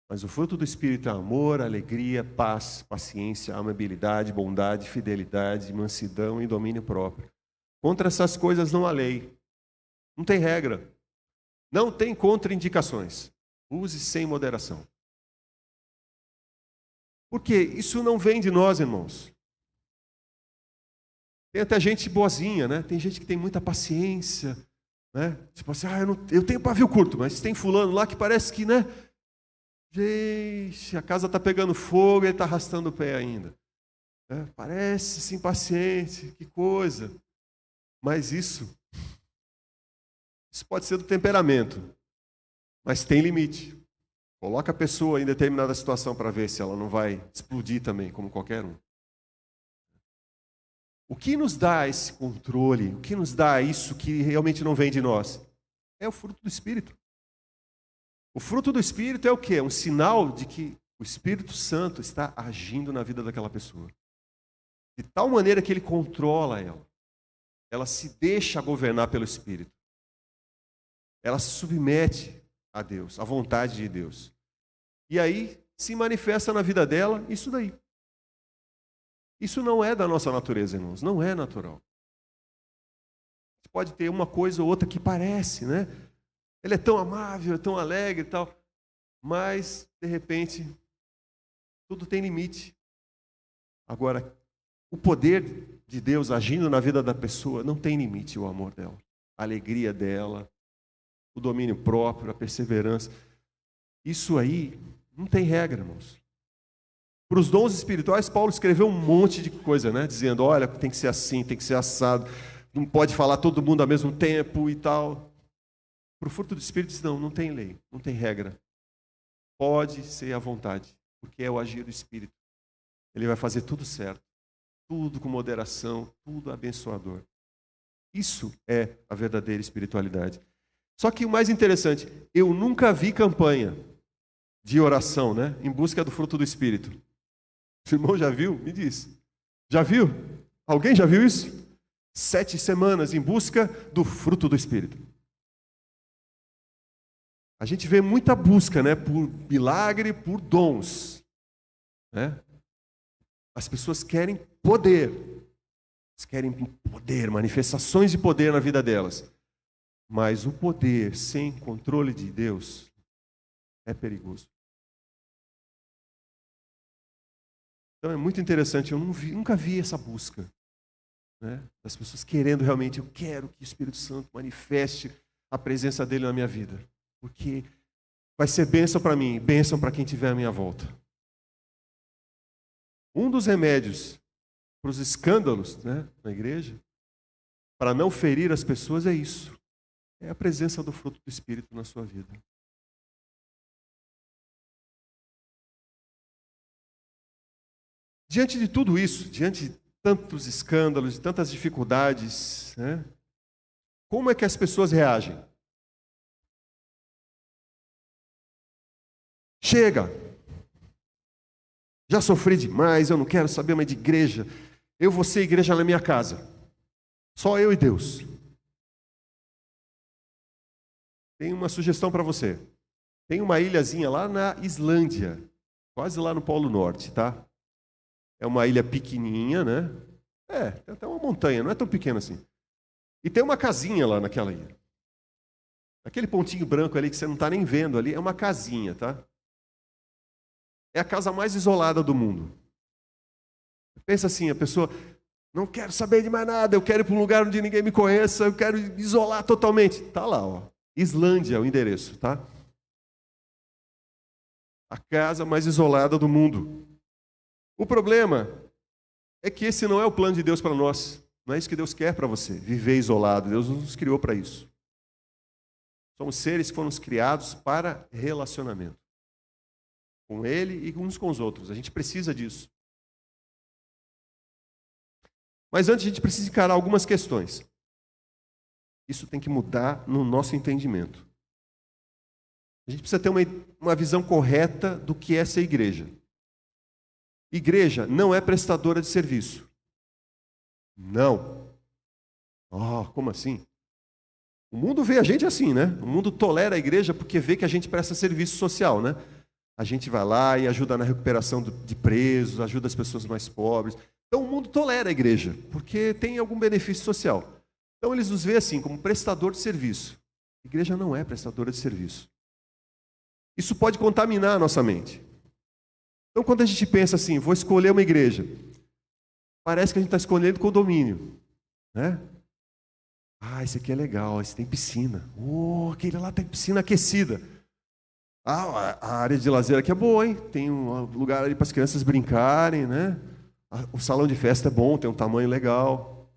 Mas o fruto do Espírito é amor, alegria, paz, paciência, amabilidade, bondade, fidelidade, mansidão e domínio próprio. Contra essas coisas não há lei. Não tem regra. Não tem contraindicações. Use sem moderação. Porque isso não vem de nós, irmãos. Tem até gente boazinha, né? Tem gente que tem muita paciência, né? Tipo assim, eu tenho pavio curto, mas tem fulano lá que parece que, né? Gente, a casa está pegando fogo e ele está arrastando o pé ainda. Parece assim, paciente, que coisa. Mas isso pode ser do temperamento, mas tem limite. Coloca a pessoa em determinada situação para ver se ela não vai explodir também, como qualquer um. O que nos dá esse controle? O que nos dá isso que realmente não vem de nós? É o fruto do Espírito. O fruto do Espírito é o quê? É um sinal de que O Espírito Santo está agindo na vida daquela pessoa. De tal maneira que ele controla ela. Ela se deixa governar pelo Espírito. Ela se submete a Deus, à vontade de Deus. E aí se manifesta na vida dela isso daí. Isso não é da nossa natureza, irmãos. Não é natural. Pode ter uma coisa ou outra que parece, né? Ele é tão amável, é tão alegre e tal. Mas, de repente, tudo tem limite. Agora, o poder de Deus agindo na vida da pessoa não tem limite, o amor dela, a alegria dela, o domínio próprio, a perseverança. Isso aí não tem regra, irmãos. Para os dons espirituais, Paulo escreveu um monte de coisa, né? Dizendo, olha, tem que ser assim, tem que ser assado, não pode falar todo mundo ao mesmo tempo e tal. Para o fruto do Espírito, não tem lei, não tem regra. Pode ser à vontade, porque é o agir do Espírito. Ele vai fazer tudo certo, tudo com moderação, tudo abençoador. Isso é a verdadeira espiritualidade. Só que o mais interessante, eu nunca vi campanha de oração, né? Em busca do fruto do Espírito. O irmão já viu? Me diz. Já viu? Alguém já viu isso? 7 semanas em busca do fruto do Espírito. A gente vê muita busca, né? Por milagre, por dons. Né? As pessoas querem poder. Elas querem poder, manifestações de poder na vida delas. Mas o poder sem controle de Deus é perigoso. Então é muito interessante, eu nunca vi essa busca, né, das pessoas querendo realmente, eu quero que o Espírito Santo manifeste a presença dele na minha vida, porque vai ser bênção para mim, bênção para quem estiver à minha volta. Um dos remédios para os escândalos, né, na igreja, para não ferir as pessoas, é isso. É a presença do fruto do Espírito na sua vida. Diante de tudo isso, diante de tantos escândalos, de tantas dificuldades, né, como é que as pessoas reagem? Chega! Já sofri demais, eu não quero saber mais de igreja. Eu vou ser igreja na minha casa. Só eu e Deus. Tem uma sugestão para você. Tem uma ilhazinha lá na Islândia, quase lá no Polo Norte, tá? É uma ilha pequenininha, né? Tem até uma montanha, não é tão pequena assim. E tem uma casinha lá naquela ilha. Aquele pontinho branco ali que você não está nem vendo ali, é uma casinha, tá? É a casa mais isolada do mundo. Pensa assim, a pessoa, não quero saber de mais nada, eu quero ir para um lugar onde ninguém me conheça, eu quero isolar totalmente. Tá lá, ó. Islândia é o endereço, tá? A casa mais isolada do mundo. O problema é que esse não é o plano de Deus para nós. Não é isso que Deus quer para você, viver isolado. Deus não nos criou para isso. Somos seres que foram criados para relacionamento. Com Ele e uns com os outros. A gente precisa disso. Mas antes a gente precisa encarar algumas questões. Isso tem que mudar no nosso entendimento. A gente precisa ter uma visão correta do que é ser igreja. Igreja não é prestadora de serviço. Não. Como assim? O mundo vê a gente assim, né? O mundo tolera a igreja porque vê que a gente presta serviço social, né? A gente vai lá e ajuda na recuperação de presos, ajuda as pessoas mais pobres. Então o mundo tolera a igreja, porque tem algum benefício social. Então eles nos veem assim, como prestador de serviço. A igreja não é prestadora de serviço. Isso pode contaminar a nossa mente. Então quando a gente pensa assim, vou escolher uma igreja, parece que a gente está escolhendo condomínio, né? Esse aqui é legal, esse tem piscina. Aquele lá tem piscina aquecida. A área de lazer aqui é boa, hein? Tem um lugar ali para as crianças brincarem, né? O salão de festa é bom, tem um tamanho legal.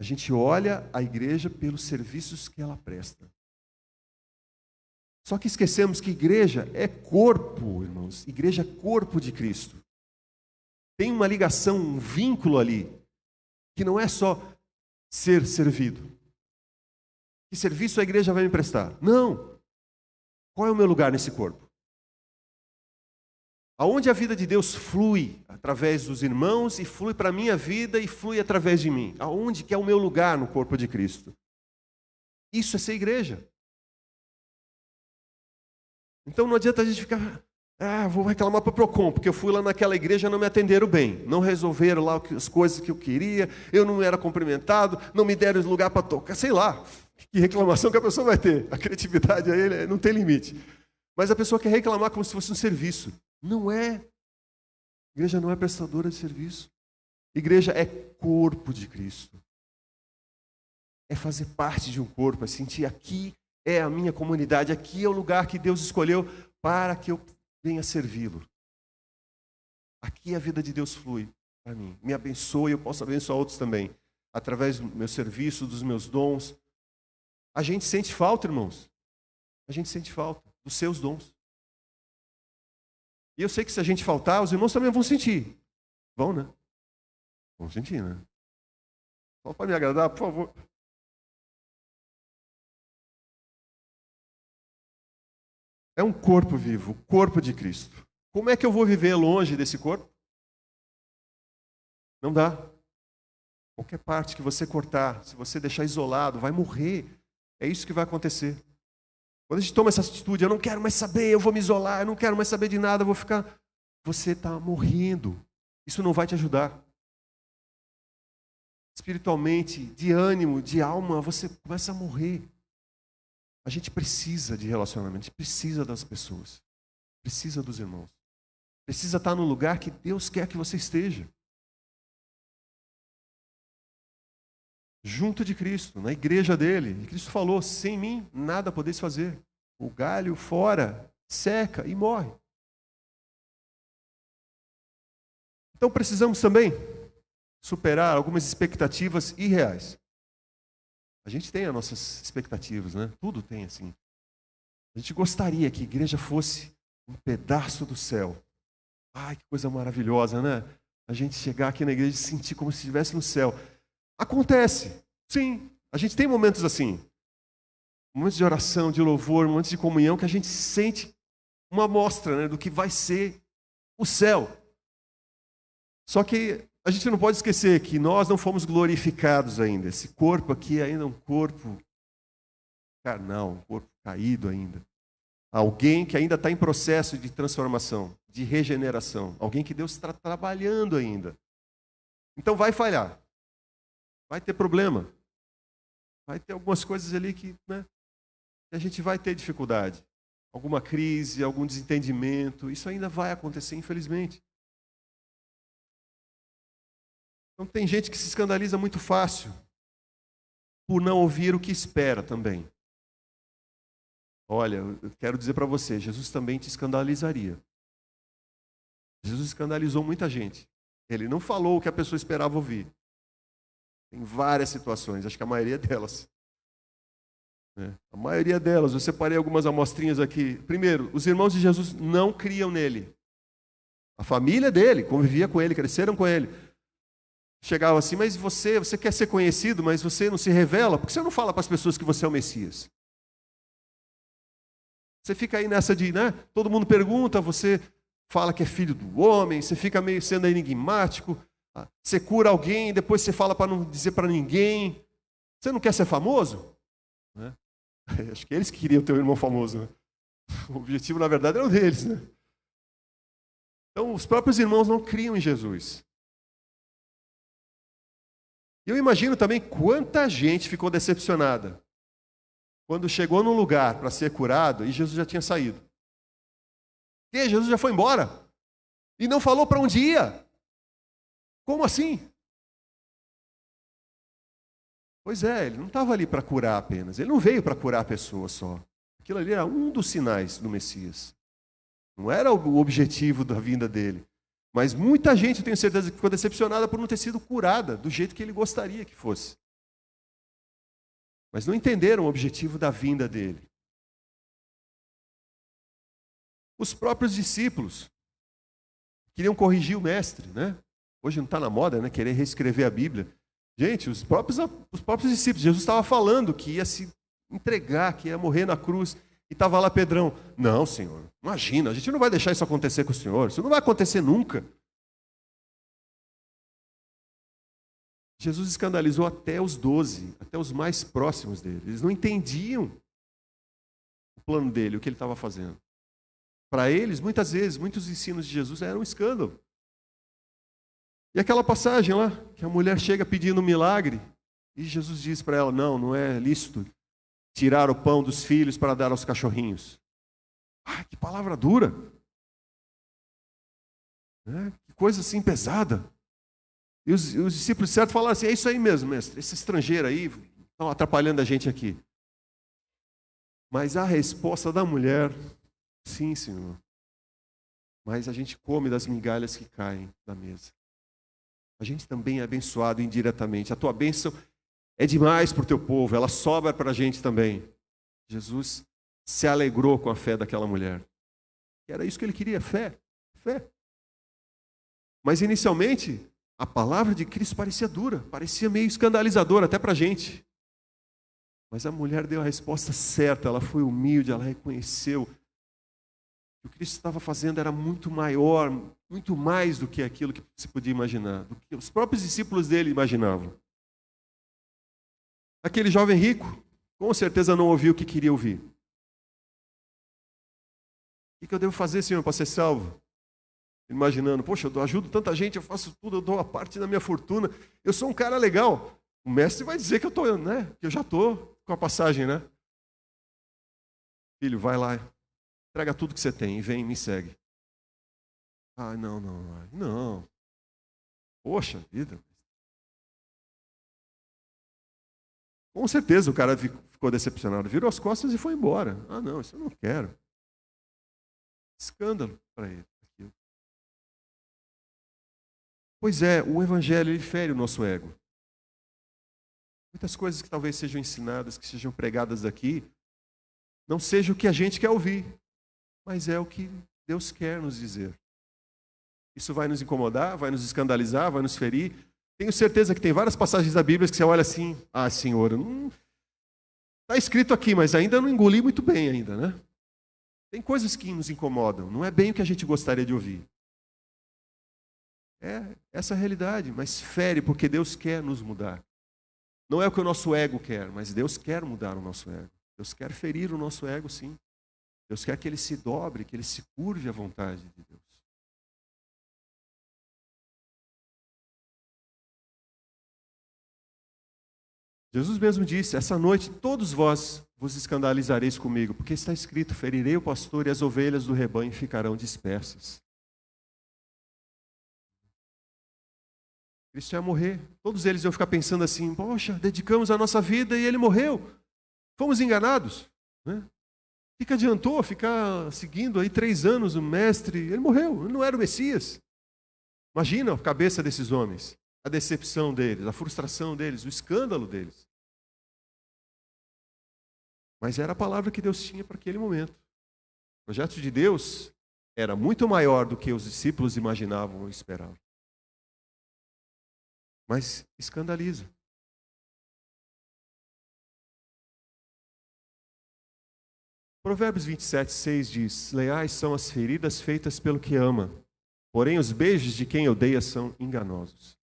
A gente olha a igreja pelos serviços que ela presta. Só que esquecemos que igreja é corpo, irmãos. Igreja é corpo de Cristo. Tem uma ligação, um vínculo ali, que não é só ser servido. Que serviço a igreja vai me prestar? Não. Qual é o meu lugar nesse corpo? Aonde a vida de Deus flui através dos irmãos e flui para a minha vida e flui através de mim. Aonde que é o meu lugar no corpo de Cristo? Isso é ser igreja. Então não adianta a gente ficar, vou reclamar para o Procon, porque eu fui lá naquela igreja e não me atenderam bem. Não resolveram lá as coisas que eu queria, eu não era cumprimentado, não me deram lugar para tocar, sei lá. Que reclamação que a pessoa vai ter. A criatividade aí não tem limite. Mas a pessoa quer reclamar como se fosse um serviço. Não é. Igreja não é prestadora de serviço. Igreja é corpo de Cristo. É fazer parte de um corpo, é sentir aqui é a minha comunidade, aqui é o lugar que Deus escolheu para que eu venha servi-lo. Aqui a vida de Deus flui para mim. Me abençoe, eu posso abençoar outros também. Através do meu serviço, dos meus dons. A gente sente falta, irmãos. A gente sente falta dos seus dons. E eu sei que se a gente faltar, os irmãos também vão sentir. Vão, né? Vão sentir, né? Só para me agradar, por favor. É um corpo vivo, o corpo de Cristo. Como é que eu vou viver longe desse corpo? Não dá. Qualquer parte que você cortar, se você deixar isolado, vai morrer. É isso que vai acontecer. Quando a gente toma essa atitude, eu não quero mais saber, eu vou me isolar, eu não quero mais saber de nada, eu vou ficar... Você está morrendo. Isso não vai te ajudar. Espiritualmente, de ânimo, de alma, você começa a morrer. A gente precisa de relacionamento, a gente precisa das pessoas, precisa dos irmãos. Precisa estar no lugar que Deus quer que você esteja. Junto de Cristo, na igreja dele. E Cristo falou, sem mim nada podeis fazer. O galho fora seca e morre. Então precisamos também superar algumas expectativas irreais. A gente tem as nossas expectativas, né? Tudo tem assim. A gente gostaria que a igreja fosse um pedaço do céu. Ai, que coisa maravilhosa, né? A gente chegar aqui na igreja e sentir como se estivesse no céu. Acontece, sim. A gente tem momentos assim. Momentos de oração, de louvor, momentos de comunhão, que a gente sente uma amostra, né, do que vai ser o céu. Só que a gente não pode esquecer que nós não fomos glorificados ainda. Esse corpo aqui ainda é um corpo carnal, um corpo caído ainda. Alguém que ainda está em processo de transformação, de regeneração. Alguém que Deus está trabalhando ainda. Então vai falhar. Vai ter problema. Vai ter algumas coisas ali que a gente vai ter dificuldade. Alguma crise, algum desentendimento. Isso ainda vai acontecer, infelizmente. Então tem gente que se escandaliza muito fácil por não ouvir o que espera também. Olha, eu quero dizer para você, Jesus também te escandalizaria. Jesus escandalizou muita gente. Ele não falou o que a pessoa esperava ouvir. Tem várias situações, acho que a maioria delas. A maioria delas, eu separei algumas amostrinhas aqui. Primeiro, os irmãos de Jesus não criam nele. A família dele convivia com ele, cresceram com ele. Chegava assim, mas você quer ser conhecido, mas você não se revela? Por que você não fala para as pessoas que você é o Messias? Você fica aí nessa de, todo mundo pergunta, você fala que é filho do homem, você fica meio sendo enigmático, você cura alguém, depois você fala para não dizer para ninguém. Você não quer ser famoso? Acho que eles que queriam ter um irmão famoso. O objetivo, na verdade, era o deles. Então, os próprios irmãos não criam em Jesus. Eu imagino também quanta gente ficou decepcionada quando chegou num lugar para ser curado e Jesus já tinha saído. E Jesus já foi embora e não falou para onde ia. Como assim? Pois é, ele não estava ali para curar apenas. Ele não veio para curar a pessoa só. Aquilo ali era um dos sinais do Messias. Não era o objetivo da vinda dele. Mas muita gente, eu tenho certeza, que ficou decepcionada por não ter sido curada do jeito que ele gostaria que fosse. Mas não entenderam o objetivo da vinda dele. Os próprios discípulos queriam corrigir o mestre, Hoje não está na moda, querer reescrever a Bíblia. Gente, os próprios discípulos, Jesus estava falando que ia se entregar, que ia morrer na cruz. E estava lá Pedrão. Não, Senhor, imagina, a gente não vai deixar isso acontecer com o Senhor. Isso não vai acontecer nunca. Jesus escandalizou até os 12, até os mais próximos dele. Eles não entendiam o plano dele, o que ele estava fazendo. Para eles, muitas vezes, muitos ensinos de Jesus eram um escândalo. E aquela passagem lá, que a mulher chega pedindo um milagre, e Jesus diz para ela, não é lícito tirar o pão dos filhos para dar aos cachorrinhos. Ah, que palavra dura. Que coisa assim pesada. E os discípulos certos falaram assim, é isso aí mesmo, mestre, esse estrangeiro aí estão atrapalhando a gente aqui. Mas a resposta da mulher, sim, Senhor, mas a gente come das migalhas que caem da mesa. A gente também é abençoado indiretamente. A tua bênção é demais para o teu povo, ela sobra para a gente também. Jesus se alegrou com a fé daquela mulher. Era isso que ele queria, fé. Mas inicialmente, a palavra de Cristo parecia dura, parecia meio escandalizadora até para a gente. Mas a mulher deu a resposta certa, ela foi humilde, ela reconheceu que o que Cristo estava fazendo era muito maior, muito mais do que aquilo que se podia imaginar, do que os próprios discípulos dele imaginavam. Aquele jovem rico, com certeza não ouviu o que queria ouvir. O que eu devo fazer, Senhor, para ser salvo? Imaginando, poxa, eu ajudo tanta gente, eu faço tudo, eu dou a parte da minha fortuna, eu sou um cara legal. O mestre vai dizer que eu estou, né? Que eu já estou com a passagem, né? Filho, vai lá, entrega tudo que você tem e vem e me segue. Ah, não. Poxa vida. Com certeza o cara ficou decepcionado, virou as costas e foi embora. Ah, não, isso eu não quero. Escândalo para ele. Pois é, o evangelho ele fere o nosso ego. Muitas coisas que talvez sejam ensinadas, que sejam pregadas aqui, não seja o que a gente quer ouvir, mas é o que Deus quer nos dizer. Isso vai nos incomodar, vai nos escandalizar, vai nos ferir. Tenho certeza que tem várias passagens da Bíblia que você olha assim, ah, Senhor, está escrito aqui, mas ainda não engoli muito bem ainda, né? Tem coisas que nos incomodam, não é bem o que a gente gostaria de ouvir. É essa a realidade, mas fere porque Deus quer nos mudar. Não é o que o nosso ego quer, mas Deus quer mudar o nosso ego. Deus quer ferir o nosso ego, sim. Deus quer que ele se dobre, que ele se curve à vontade de Deus. Jesus mesmo disse, essa noite todos vós vos escandalizareis comigo, porque está escrito, ferirei o pastor e as ovelhas do rebanho ficarão dispersas. Cristo ia morrer. Todos eles iam ficar pensando assim, poxa, dedicamos a nossa vida e ele morreu. Fomos enganados. Né? O que adiantou ficar seguindo aí 3 anos o mestre? Ele morreu, ele não era o Messias. Imagina a cabeça desses homens, a decepção deles, a frustração deles, o escândalo deles. Mas era a palavra que Deus tinha para aquele momento. O projeto de Deus era muito maior do que os discípulos imaginavam ou esperavam. Mas escandaliza. Provérbios 27:6 diz, leais são as feridas feitas pelo que ama, porém os beijos de quem odeia são enganosos.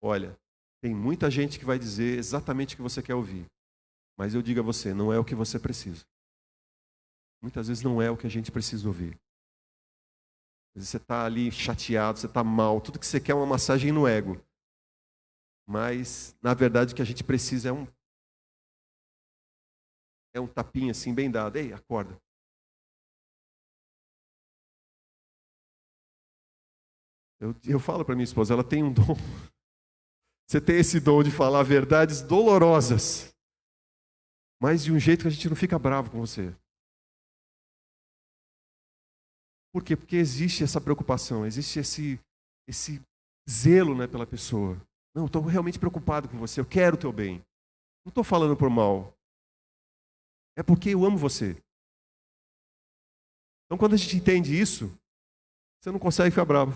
Olha, tem muita gente que vai dizer exatamente o que você quer ouvir, mas eu digo a você, não é o que você precisa. Muitas vezes não é o que a gente precisa ouvir. Às vezes você está ali chateado, você está mal, tudo que você quer é uma massagem no ego. Mas, na verdade, o que a gente precisa é um tapinha assim, bem dado. Ei, acorda. Eu falo para minha esposa, ela tem um dom. Você tem esse dom de falar verdades dolorosas, mas de um jeito que a gente não fica bravo com você. Por quê? Porque existe essa preocupação, existe esse zelo, né, pela pessoa. Não, estou realmente preocupado com você, eu quero o teu bem. Não estou falando por mal. É porque eu amo você. Então, quando a gente entende isso, você não consegue ficar bravo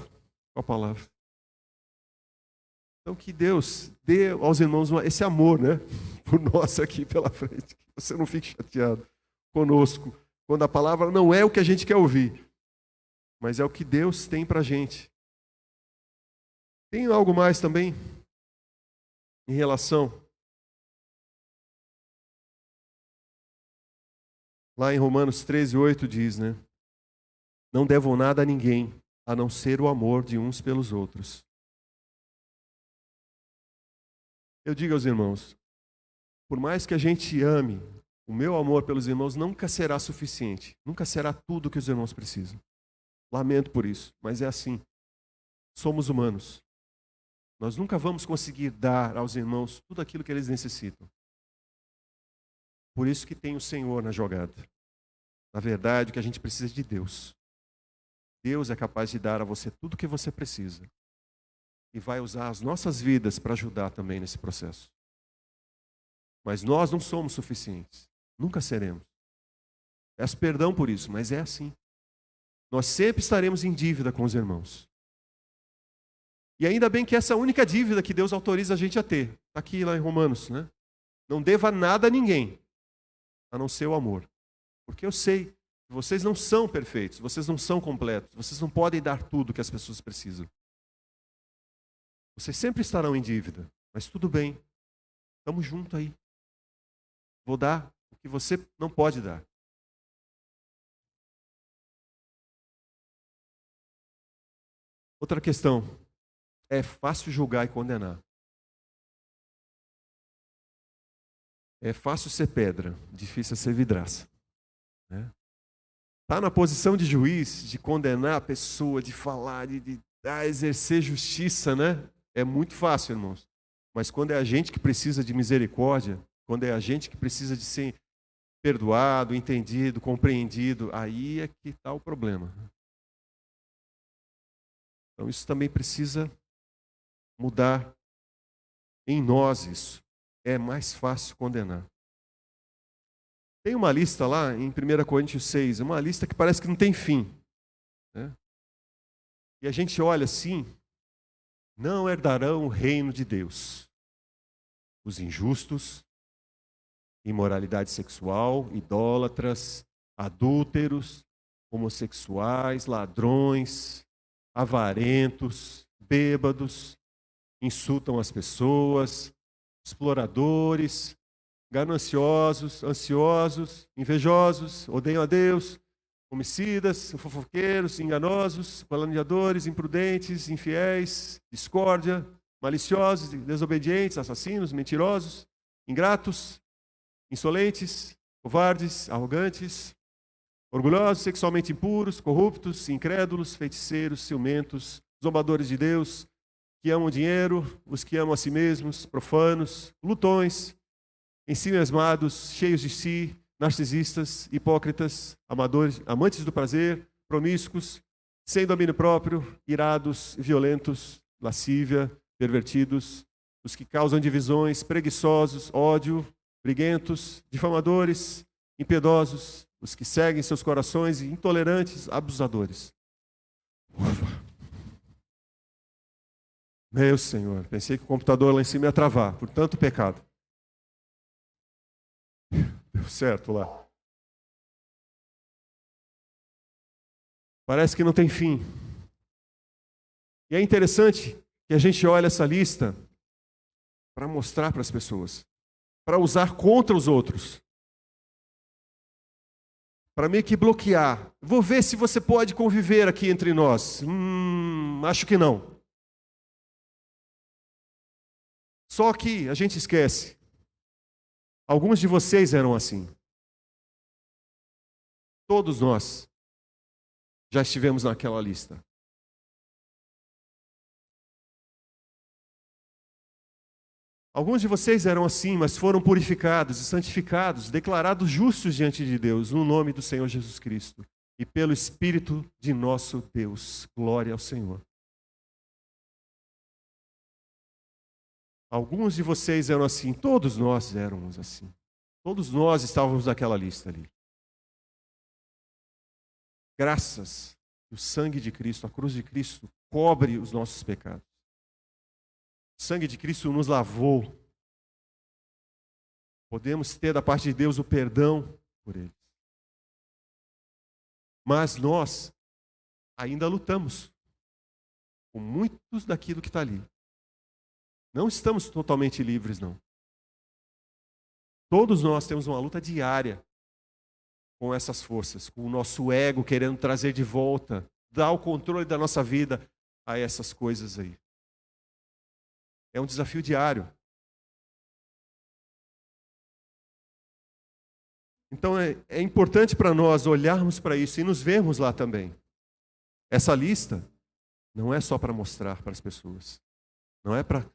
com a palavra. Então, que Deus dê aos irmãos esse amor, né? Por nós aqui pela frente. Que você não fique chateado conosco, quando a palavra não é o que a gente quer ouvir, mas é o que Deus tem para a gente. Tem algo mais também em relação, lá em Romanos 13:8 diz, né? Não devam nada a ninguém, a não ser o amor de uns pelos outros. Eu digo aos irmãos, por mais que a gente ame, o meu amor pelos irmãos nunca será suficiente. Nunca será tudo que os irmãos precisam. Lamento por isso, mas é assim. Somos humanos. Nós nunca vamos conseguir dar aos irmãos tudo aquilo que eles necessitam. Por isso que tem o Senhor na jogada. Na verdade, o que a gente precisa é de Deus. Deus é capaz de dar a você tudo o que você precisa. E vai usar as nossas vidas para ajudar também nesse processo. Mas nós não somos suficientes. Nunca seremos. Peço perdão por isso, mas é assim. Nós sempre estaremos em dívida com os irmãos. E ainda bem que essa é a única dívida que Deus autoriza a gente a ter. Está aqui lá em Romanos, né? Não deva nada a ninguém, a não ser o amor. Porque eu sei que vocês não são perfeitos, vocês não são completos, vocês não podem dar tudo que as pessoas precisam. Vocês sempre estarão em dívida, mas tudo bem. Estamos juntos aí. Vou dar o que você não pode dar. Outra questão. É fácil julgar e condenar. É fácil ser pedra, difícil é ser vidraça. Está na posição de juiz, de condenar a pessoa, de falar, de exercer justiça, né? É muito fácil, irmãos. Mas quando é a gente que precisa de misericórdia, quando é a gente que precisa de ser perdoado, entendido, compreendido, aí é que está o problema. Então isso também precisa mudar em nós isso. É mais fácil condenar. Tem uma lista lá em 1 Coríntios 6, uma lista que parece que não tem fim. Né? E a gente olha assim, não herdarão o reino de Deus. Os injustos, imoralidade sexual, idólatras, adúlteros, homossexuais, ladrões, avarentos, bêbados, insultam as pessoas, exploradores, gananciosos, ansiosos, invejosos, odeiam a Deus, homicidas, fofoqueiros, enganosos, caluniadores, imprudentes, infiéis, discórdia, maliciosos, desobedientes, assassinos, mentirosos, ingratos, insolentes, covardes, arrogantes, orgulhosos, sexualmente impuros, corruptos, incrédulos, feiticeiros, ciumentos, zombadores de Deus, que amam dinheiro, os que amam a si mesmos, profanos, glutões, ensimesmados, cheios de si, narcisistas, hipócritas, amadores, amantes do prazer, promíscuos, sem domínio próprio, irados, violentos, lascívia, pervertidos, os que causam divisões, preguiçosos, ódio, briguentos, difamadores, impiedosos, os que seguem seus corações, intolerantes, abusadores. Ufa. Meu Senhor, pensei que o computador lá em cima ia travar, por tanto pecado. Deu certo lá. Parece que não tem fim. E é interessante que a gente olha essa lista para mostrar para as pessoas, para usar contra os outros, para meio que bloquear. Vou ver se você pode conviver aqui entre nós. Acho que não. Só que a gente esquece. Alguns de vocês eram assim. Todos nós já estivemos naquela lista. Alguns de vocês eram assim, mas foram purificados e santificados, declarados justos diante de Deus, no nome do Senhor Jesus Cristo e pelo Espírito de nosso Deus. Glória ao Senhor. Alguns de vocês eram assim, todos nós éramos assim. Todos nós estávamos naquela lista ali. Graças ao sangue de Cristo, a cruz de Cristo cobre os nossos pecados. O sangue de Cristo nos lavou. Podemos ter da parte de Deus o perdão por eles. Mas nós ainda lutamos com muitos daquilo que está ali. Não estamos totalmente livres, não. Todos nós temos uma luta diária com essas forças, com o nosso ego querendo trazer de volta, dar o controle da nossa vida a essas coisas aí. É um desafio diário. Então é importante para nós olharmos para isso e nos vermos lá também. Essa lista não é só para mostrar para as pessoas. Não é para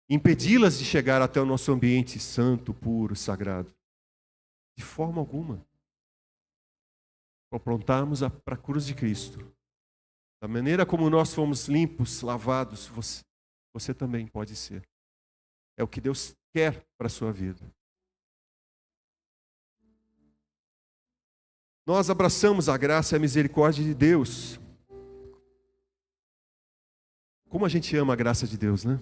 impedi-las de chegar até o nosso ambiente santo, puro, sagrado. De forma alguma. Aprontarmos para a cruz de Cristo. Da maneira como nós fomos limpos, lavados, você também pode ser. É o que Deus quer para a sua vida. Nós abraçamos a graça e a misericórdia de Deus. Como a gente ama a graça de Deus, né?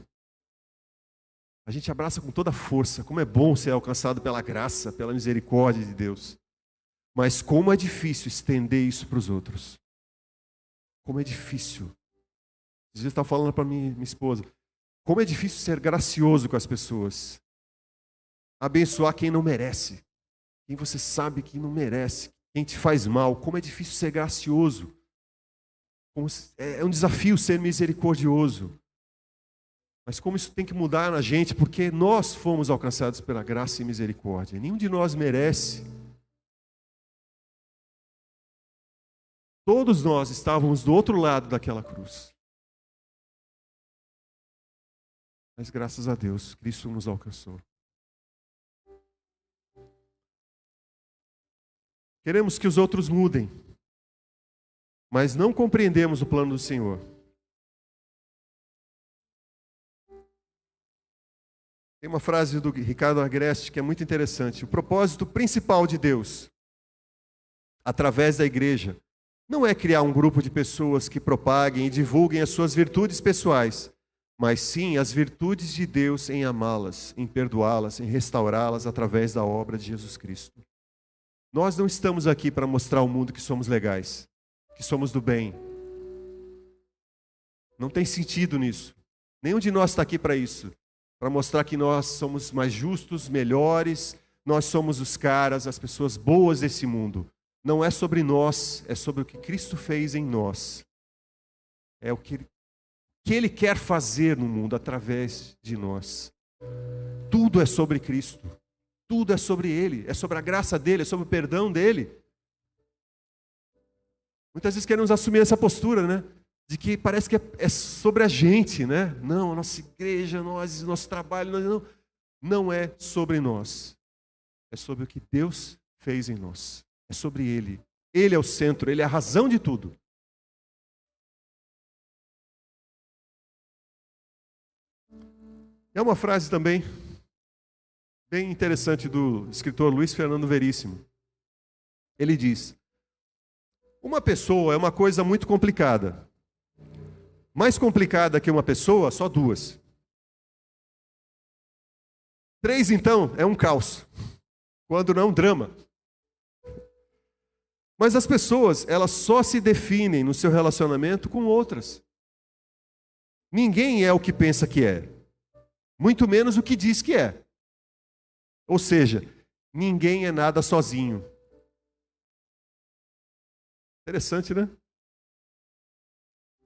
A gente abraça com toda a força. Como é bom ser alcançado pela graça, pela misericórdia de Deus. Mas como é difícil estender isso para os outros. Como é difícil. Às vezes eu estava falando para minha esposa. Como é difícil ser gracioso com as pessoas. Abençoar quem não merece. Quem você sabe que não merece. Quem te faz mal. Como é difícil ser gracioso. É um desafio ser misericordioso. Mas como isso tem que mudar na gente, porque nós fomos alcançados pela graça e misericórdia. Nenhum de nós merece. Todos nós estávamos do outro lado daquela cruz. Mas graças a Deus, Cristo nos alcançou. Queremos que os outros mudem, mas não compreendemos o plano do Senhor. Tem uma frase do Ricardo Agreste que é muito interessante. O propósito principal de Deus, através da igreja, não é criar um grupo de pessoas que propaguem e divulguem as suas virtudes pessoais, mas sim as virtudes de Deus em amá-las, em perdoá-las, em restaurá-las através da obra de Jesus Cristo. Nós não estamos aqui para mostrar ao mundo que somos legais, que somos do bem. Não tem sentido nisso. Nenhum de nós está aqui para isso. Para mostrar que nós somos mais justos, melhores, nós somos os caras, as pessoas boas desse mundo. Não é sobre nós, é sobre o que Cristo fez em nós. É o que Ele quer fazer no mundo através de nós. Tudo é sobre Cristo. Tudo é sobre Ele. É sobre a graça dEle, é sobre o perdão dEle. Muitas vezes queremos assumir essa postura, né? De que parece que é sobre a gente, né? Não, a nossa igreja, nosso trabalho, não é sobre nós. É sobre o que Deus fez em nós. É sobre Ele. Ele é o centro, Ele é a razão de tudo. É uma frase também bem interessante do escritor Luiz Fernando Veríssimo. Ele diz: uma pessoa é uma coisa muito complicada. Mais complicada que uma pessoa, só duas. 3, então, é um caos. Quando não é um drama. Mas as pessoas, elas só se definem no seu relacionamento com outras. Ninguém é o que pensa que é. Muito menos o que diz que é. Ou seja, ninguém é nada sozinho. Interessante, né?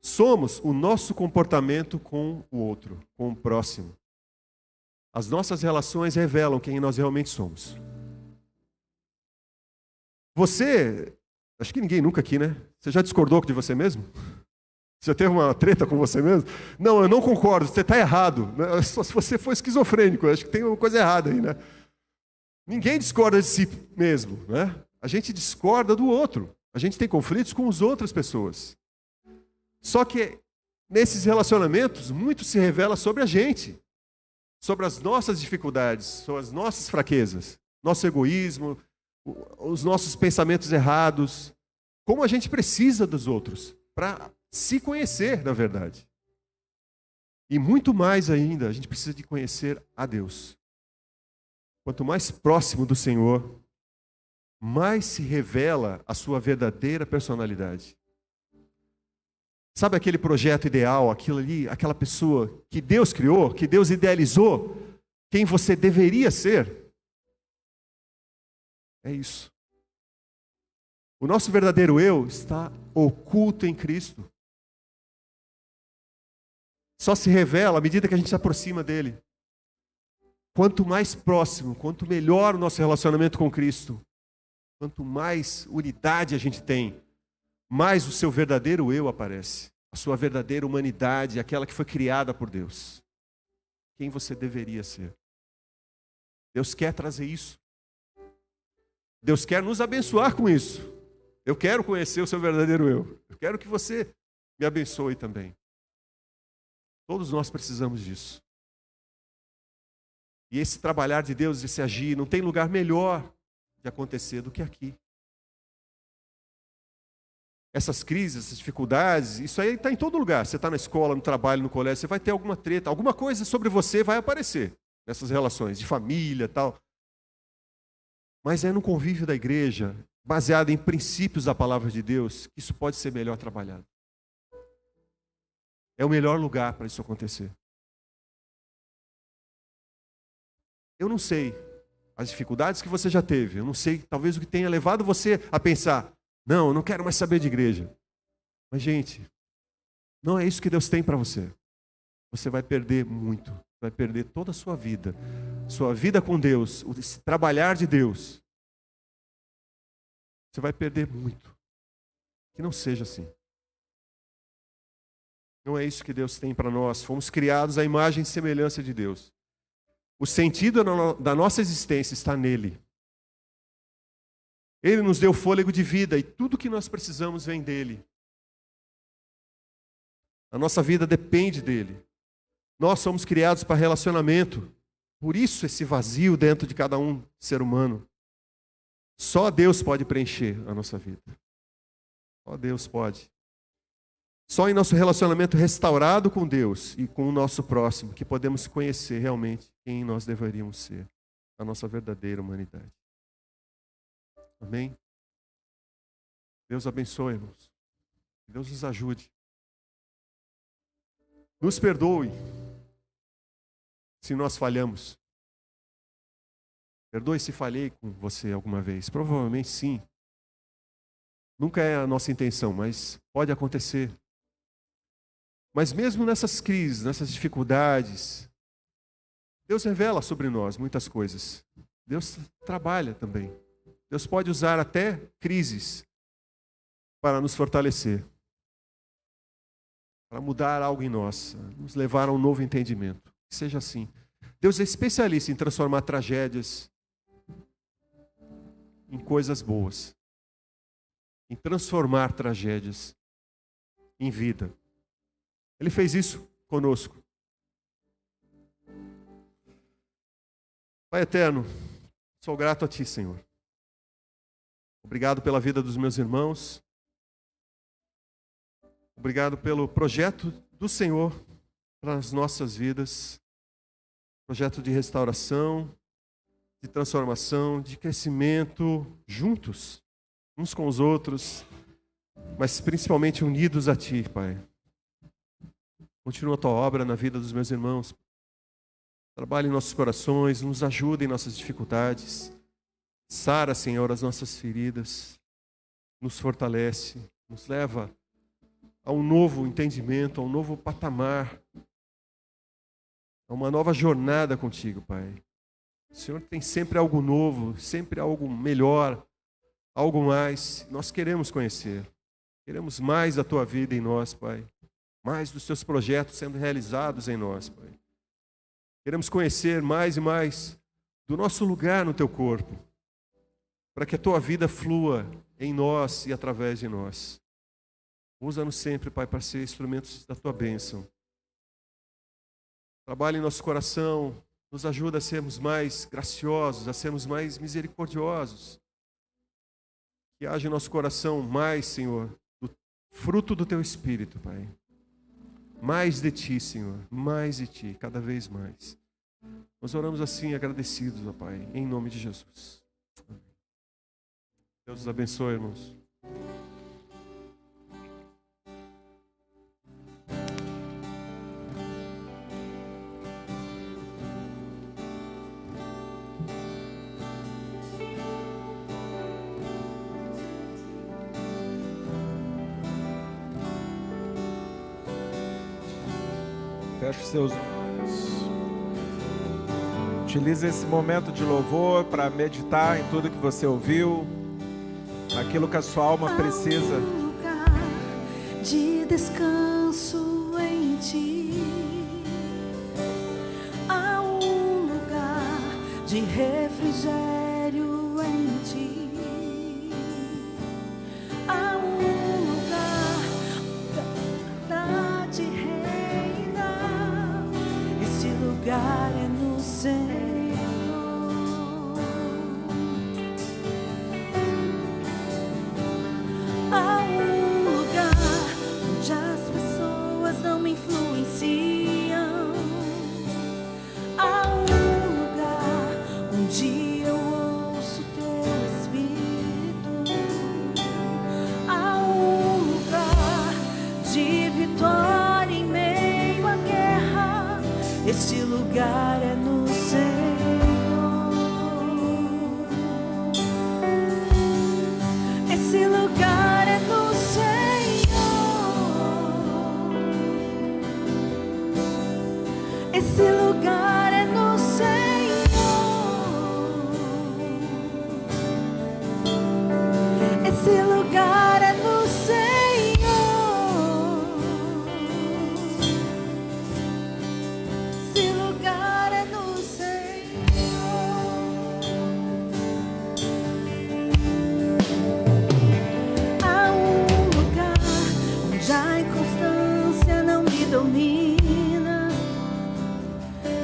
Somos o nosso comportamento com o outro, com o próximo. As nossas relações revelam quem nós realmente somos. Você, acho que ninguém nunca aqui, né? Você já discordou de você mesmo? Você já teve uma treta com você mesmo? Não, eu não concordo, você está errado. Só se você for esquizofrênico, acho que tem uma coisa errada aí, né? Ninguém discorda de si mesmo, né? A gente discorda do outro. A gente tem conflitos com as outras pessoas. Só que nesses relacionamentos, muito se revela sobre a gente. Sobre as nossas dificuldades, sobre as nossas fraquezas. Nosso egoísmo, os nossos pensamentos errados. Como a gente precisa dos outros para se conhecer, na verdade. E muito mais ainda, a gente precisa de conhecer a Deus. Quanto mais próximo do Senhor, mais se revela a sua verdadeira personalidade. Sabe aquele projeto ideal, aquilo ali, aquela pessoa que Deus criou, que Deus idealizou, quem você deveria ser? É isso. O nosso verdadeiro eu está oculto em Cristo. Só se revela à medida que a gente se aproxima dele. Quanto mais próximo, quanto melhor o nosso relacionamento com Cristo, quanto mais unidade a gente tem, mais o seu verdadeiro eu aparece. A sua verdadeira humanidade, aquela que foi criada por Deus. Quem você deveria ser. Deus quer trazer isso. Deus quer nos abençoar com isso. Eu quero conhecer o seu verdadeiro eu. Eu quero que você me abençoe também. Todos nós precisamos disso. E esse trabalhar de Deus, esse agir, não tem lugar melhor de acontecer do que aqui. Essas crises, essas dificuldades, isso aí está em todo lugar. Você está na escola, no trabalho, no colégio, você vai ter alguma treta, alguma coisa sobre você vai aparecer nessas relações de família e tal. Mas é no convívio da igreja, baseado em princípios da palavra de Deus, que isso pode ser melhor trabalhado. É o melhor lugar para isso acontecer. Eu não sei as dificuldades que você já teve, eu não sei talvez o que tenha levado você a pensar, não, eu não quero mais saber de igreja. Mas, gente, não é isso que Deus tem para você. Você vai perder muito, vai perder toda a sua vida com Deus, esse trabalhar de Deus. Você vai perder muito. Que não seja assim. Não é isso que Deus tem para nós. Fomos criados à imagem e semelhança de Deus. O sentido da nossa existência está nele. Ele nos deu fôlego de vida e tudo que nós precisamos vem dele. A nossa vida depende dele. Nós somos criados para relacionamento. Por isso esse vazio dentro de cada ser humano. Só Deus pode preencher a nossa vida. Só Deus pode. Só em nosso relacionamento restaurado com Deus e com o nosso próximo que podemos conhecer realmente quem nós deveríamos ser. A nossa verdadeira humanidade. Amém? Deus abençoe, irmãos. Deus nos ajude. Nos perdoe se nós falhamos. Perdoe se falhei com você alguma vez. Provavelmente sim. Nunca é a nossa intenção, mas pode acontecer. Mas mesmo nessas crises, nessas dificuldades, Deus revela sobre nós muitas coisas. Deus trabalha também. Deus pode usar até crises para nos fortalecer, para mudar algo em nós, nos levar a um novo entendimento. Que seja assim. Deus é especialista em transformar tragédias em coisas boas, em transformar tragédias em vida. Ele fez isso conosco. Pai eterno, sou grato a Ti, Senhor. Obrigado pela vida dos meus irmãos. Obrigado pelo projeto do Senhor para as nossas vidas. Projeto de restauração, de transformação, de crescimento juntos, uns com os outros, mas principalmente unidos a Ti, Pai. Continua a Tua obra na vida dos meus irmãos. Trabalhe em nossos corações, nos ajude em nossas dificuldades. Sara, Senhor, as nossas feridas. Nos fortalece, nos leva a um novo entendimento, a um novo patamar, a uma nova jornada contigo, Pai. O Senhor tem sempre algo novo, sempre algo melhor, algo mais. Nós queremos conhecer. Queremos mais da Tua vida em nós, Pai. Mais dos Teus projetos sendo realizados em nós, Pai. Queremos conhecer mais e mais do nosso lugar no Teu corpo, para que a Tua vida flua em nós e através de nós. Usa-nos sempre, Pai, para ser instrumentos da Tua bênção. Trabalhe em nosso coração, nos ajuda a sermos mais graciosos, a sermos mais misericordiosos. Que haja em nosso coração mais, Senhor, do fruto do Teu Espírito, Pai. Mais de Ti, Senhor, mais de Ti, cada vez mais. Nós oramos assim, agradecidos, ó Pai, em nome de Jesus. Deus os abençoe, irmãos. Feche seus olhos. Utilize esse momento de louvor para meditar em tudo que você ouviu, naquilo que a sua alma precisa. Há um lugar de descanso em ti. Há um lugar de refrigério em ti. Há um lugar pra te reinar. Esse lugar é no Senhor. Há um lugar onde as pessoas não me influenciam. Há um lugar onde eu ouço teu Espírito. Há um lugar de vitória em meio à guerra. Esse lugar é no Senhor. Esse lugar é no Senhor. Esse lugar é no Senhor. Esse lugar é no Senhor. Esse lugar é no Senhor. Há um lugar onde a inconstância não me domina.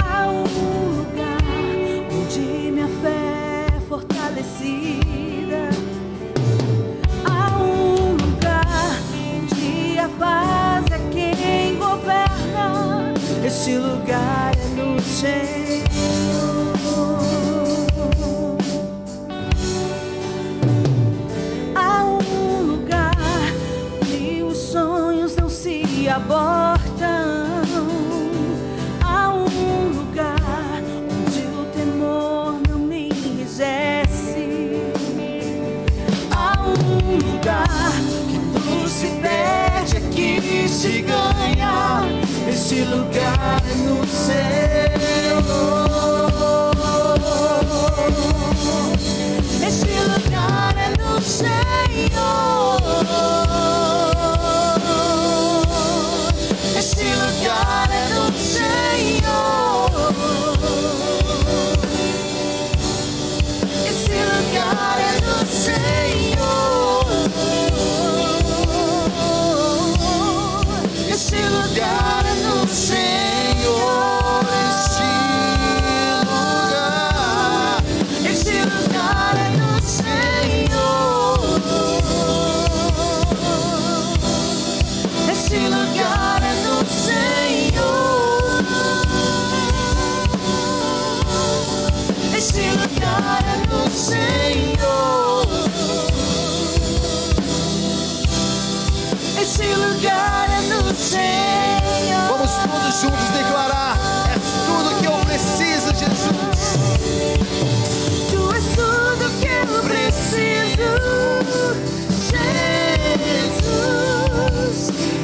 Há um lugar onde minha fé é fortalecida. Há um lugar onde a paz é quem governa. Esse lugar é no Senhor. Há um lugar onde os sonhos não se abortam. Há um lugar onde o temor não me enrijece. Há um lugar que tudo se perde, aqui se ganha. Esse lugar é no Senhor. Esse lugar é no Senhor. Esse lugar é no Senhor. Esse lugar é no Senhor. Esse lugar é no Senhor. Esse lugar é no Senhor. Esse lugar é no Senhor. Esse lugar é no Senhor. Esse lugar é no Senhor. Vamos todos juntos declarar: és tudo que eu preciso, Jesus. Tu és tudo que eu preciso, Jesus.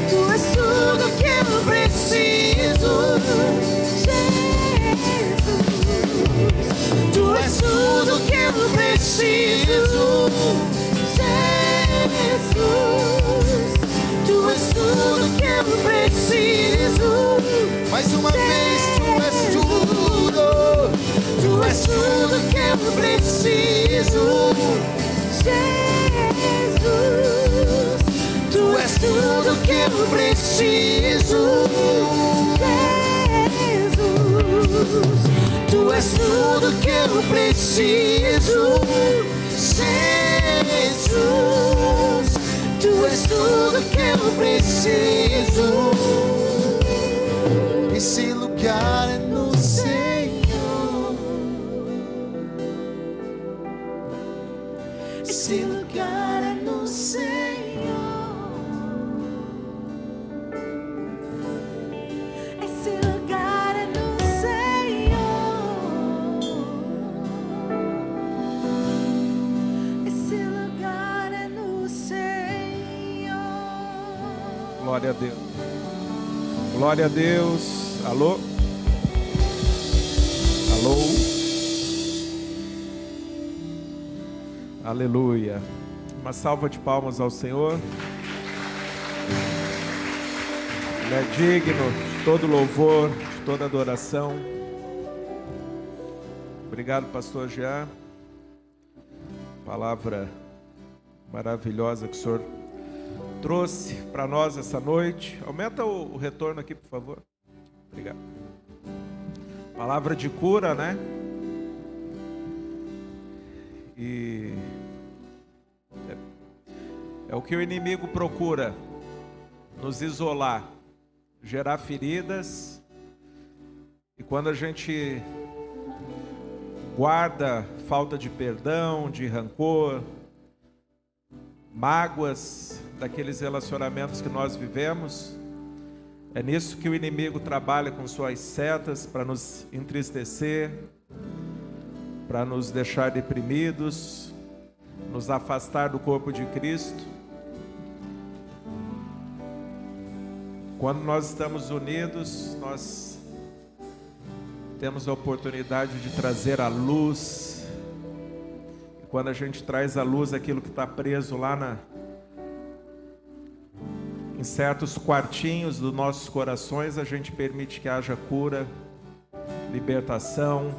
Tu és tudo que eu preciso, Jesus. Tu és tudo que eu preciso, Jesus. Tu és tudo que eu preciso. Mais uma vez, tu és tudo. Tu és tudo que eu preciso, Jesus. Tu és tudo que eu preciso, Jesus. Tu és tudo que eu preciso, Jesus. Tu és tudo que eu preciso. Esse lugar é no Senhor. Esse lugar é no Senhor. Esse lugar é no Senhor. Esse lugar é no Senhor. Glória a Deus. Glória a Deus. Alô? Alô? Aleluia. Uma salva de palmas ao Senhor. Ele é digno de todo louvor, de toda adoração. Obrigado, pastor Jean. Palavra maravilhosa que o Senhor trouxe para nós essa noite. Aumenta o retorno aqui, por favor. Obrigado. Palavra de cura, né? E é o que o inimigo procura: nos isolar, gerar feridas. E quando a gente guarda falta de perdão, de rancor, mágoas daqueles relacionamentos que nós vivemos, é nisso que o inimigo trabalha com suas setas para nos entristecer, para nos deixar deprimidos, nos afastar do corpo de Cristo. Quando nós estamos unidos, nós temos a oportunidade de trazer a luz. E quando a gente traz à luz aquilo que está preso lá em certos quartinhos dos nossos corações, a gente permite que haja cura, libertação.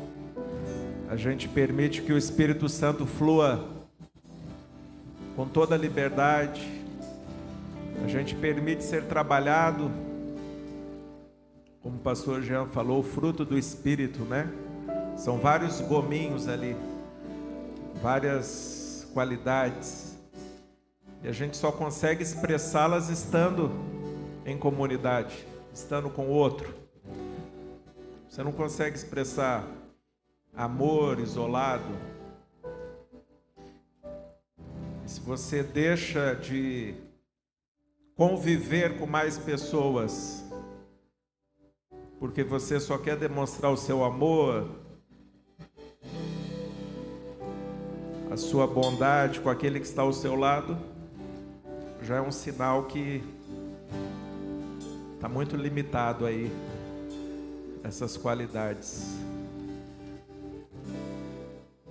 A gente permite que o Espírito Santo flua com toda a liberdade. A gente permite ser trabalhado, como o pastor Jean falou, o fruto do Espírito, né? São vários gominhos ali, várias qualidades. E a gente só consegue expressá-las estando em comunidade, estando com o outro. Você não consegue expressar amor isolado. E se você deixa de conviver com mais pessoas porque você só quer demonstrar o seu amor, a sua bondade com aquele que está ao seu lado, já é um sinal que está muito limitado aí essas qualidades.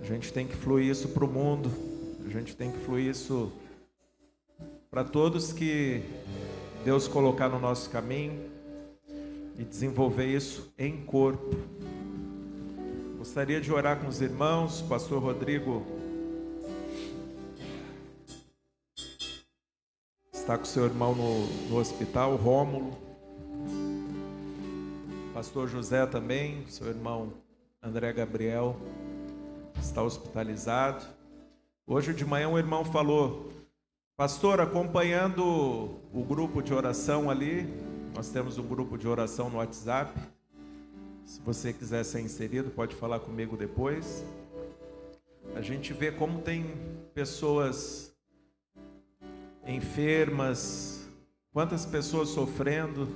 A gente tem que fluir isso para o mundo, a gente tem que fluir isso para todos que Deus colocar no nosso caminho e desenvolver isso em corpo. Gostaria de orar com os irmãos. Pastor Rodrigo está com seu irmão no hospital, Rômulo. Pastor José também, seu irmão André Gabriel está hospitalizado. Hoje de manhã um irmão falou: pastor, acompanhando o grupo de oração ali, nós temos um grupo de oração no WhatsApp. Se você quiser ser inserido, pode falar comigo depois. A gente vê como tem pessoas enfermas, quantas pessoas sofrendo.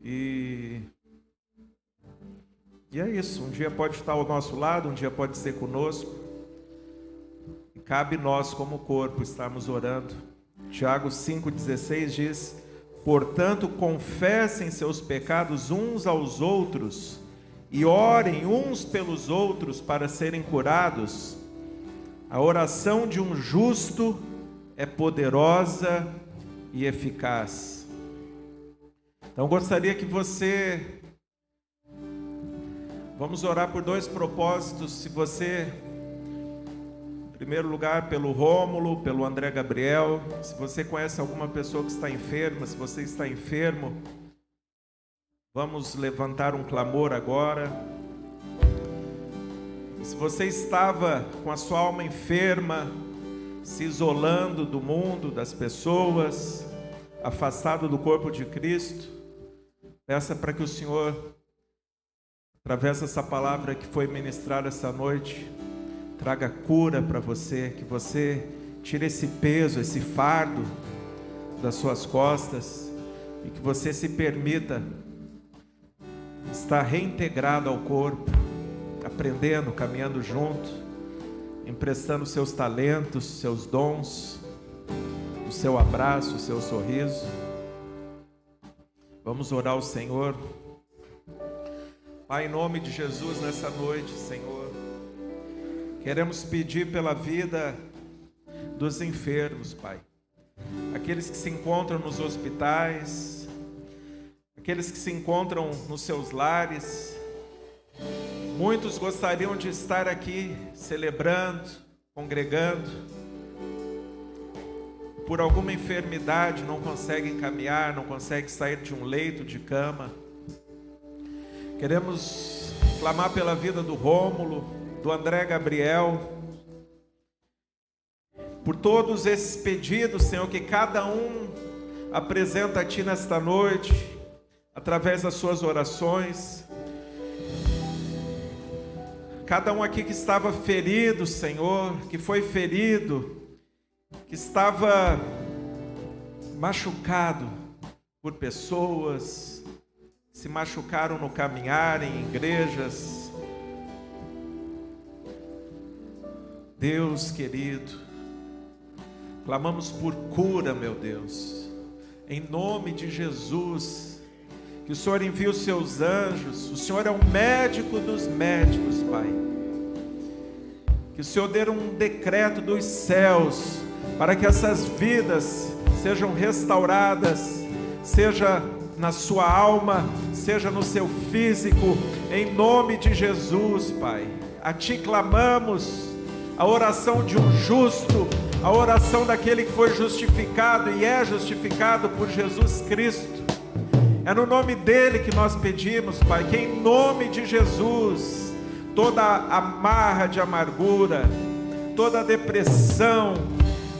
E é isso, um dia pode estar ao nosso lado, um dia pode ser conosco. E cabe nós, como corpo, estarmos orando. Tiago 5,16 diz: portanto, confessem seus pecados uns aos outros e orem uns pelos outros para serem curados. A oração de um justo é poderosa e eficaz. Então, gostaria que você... Vamos orar por dois propósitos. Se você, em primeiro lugar, pelo Rômulo, pelo André Gabriel. Se você conhece alguma pessoa que está enferma, se você está enfermo, vamos levantar um clamor agora. E se você estava com a sua alma enferma, se isolando do mundo, das pessoas, afastado do corpo de Cristo, peça para que o Senhor, através dessa palavra que foi ministrada essa noite, traga cura para você, que você tire esse peso, esse fardo das suas costas e que você se permita estar reintegrado ao corpo, aprendendo, caminhando junto, emprestando seus talentos, seus dons, o seu abraço, o seu sorriso. Vamos orar ao Senhor. Pai, em nome de Jesus, nessa noite, Senhor, queremos pedir pela vida dos enfermos, Pai. Aqueles que se encontram nos hospitais, aqueles que se encontram nos seus lares. Muitos gostariam de estar aqui celebrando, congregando. Por alguma enfermidade não conseguem caminhar, não conseguem sair de um leito de cama. Queremos clamar pela vida do Rômulo, do André Gabriel, por todos esses pedidos, Senhor, que cada um apresenta a Ti nesta noite, através das suas orações. Cada um aqui que estava ferido, Senhor, que foi ferido, que estava machucado por pessoas, se machucaram no caminhar em igrejas. Deus querido, clamamos por cura, meu Deus, em nome de Jesus, que o Senhor envie os seus anjos. O Senhor é o médico dos médicos, Pai. Que o Senhor dê um decreto dos céus, para que essas vidas sejam restauradas, seja na sua alma, seja no seu físico, em nome de Jesus, Pai. A Ti clamamos, a oração de um justo, a oração daquele que foi justificado e é justificado por Jesus Cristo. É no nome dele que nós pedimos, Pai, que em nome de Jesus, toda amarra de amargura, toda depressão,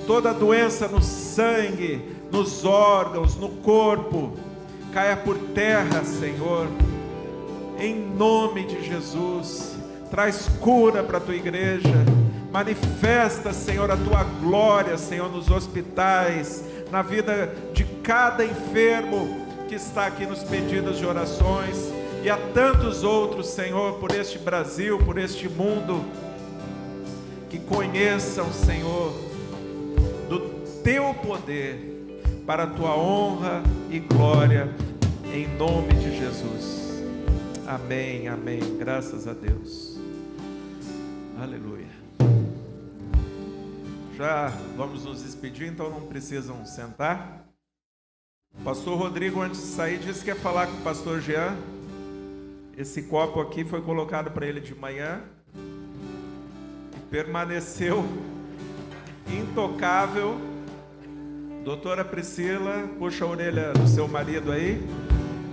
toda doença no sangue, nos órgãos, no corpo, caia por terra, Senhor, em nome de Jesus. Traz cura para a Tua igreja, manifesta, Senhor, a Tua glória, Senhor, nos hospitais, na vida de cada enfermo que está aqui nos pedidos de orações, e a tantos outros, Senhor, por este Brasil, por este mundo, que conheçam, Senhor, do Teu poder, para a Tua honra e glória, em nome de Jesus. Amém, amém, graças a Deus. Aleluia. Já vamos nos despedir, então não precisam sentar. O pastor Rodrigo, antes de sair, disse que ia falar com o pastor Jean. Esse copo aqui foi colocado para ele de manhã e permaneceu intocável. Doutora Priscila, puxa a orelha do seu marido aí.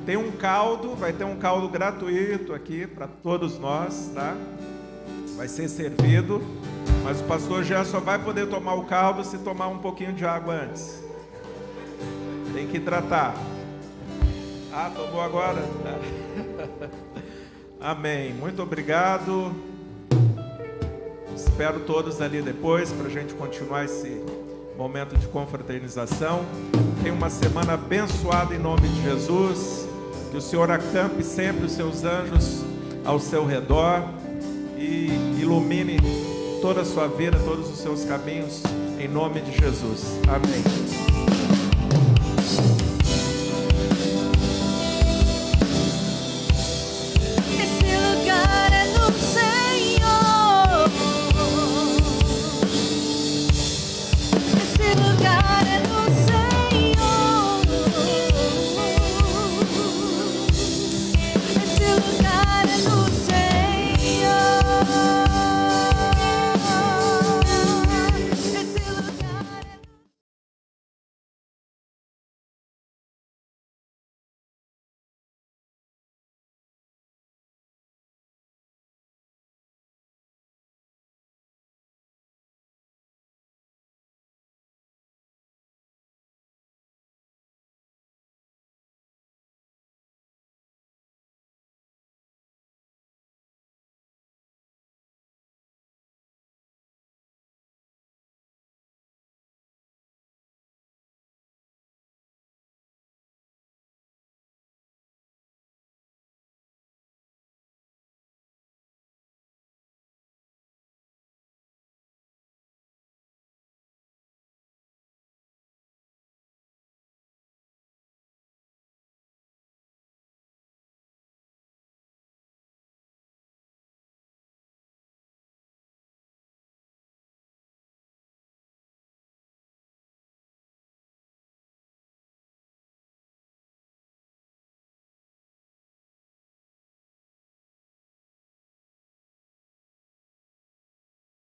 Tem um caldo, vai ter um caldo gratuito aqui para todos nós, tá? Vai ser servido, mas o pastor já só vai poder tomar o caldo se tomar um pouquinho de água antes. Tem que hidratar. Ah, tomou agora? Amém. Muito obrigado. Espero todos ali depois para a gente continuar esse momento de confraternização. Tenha uma semana abençoada em nome de Jesus. Que o Senhor acampe sempre os seus anjos ao seu redor e ilumine toda a sua vida, todos os seus caminhos, em nome de Jesus. Amém.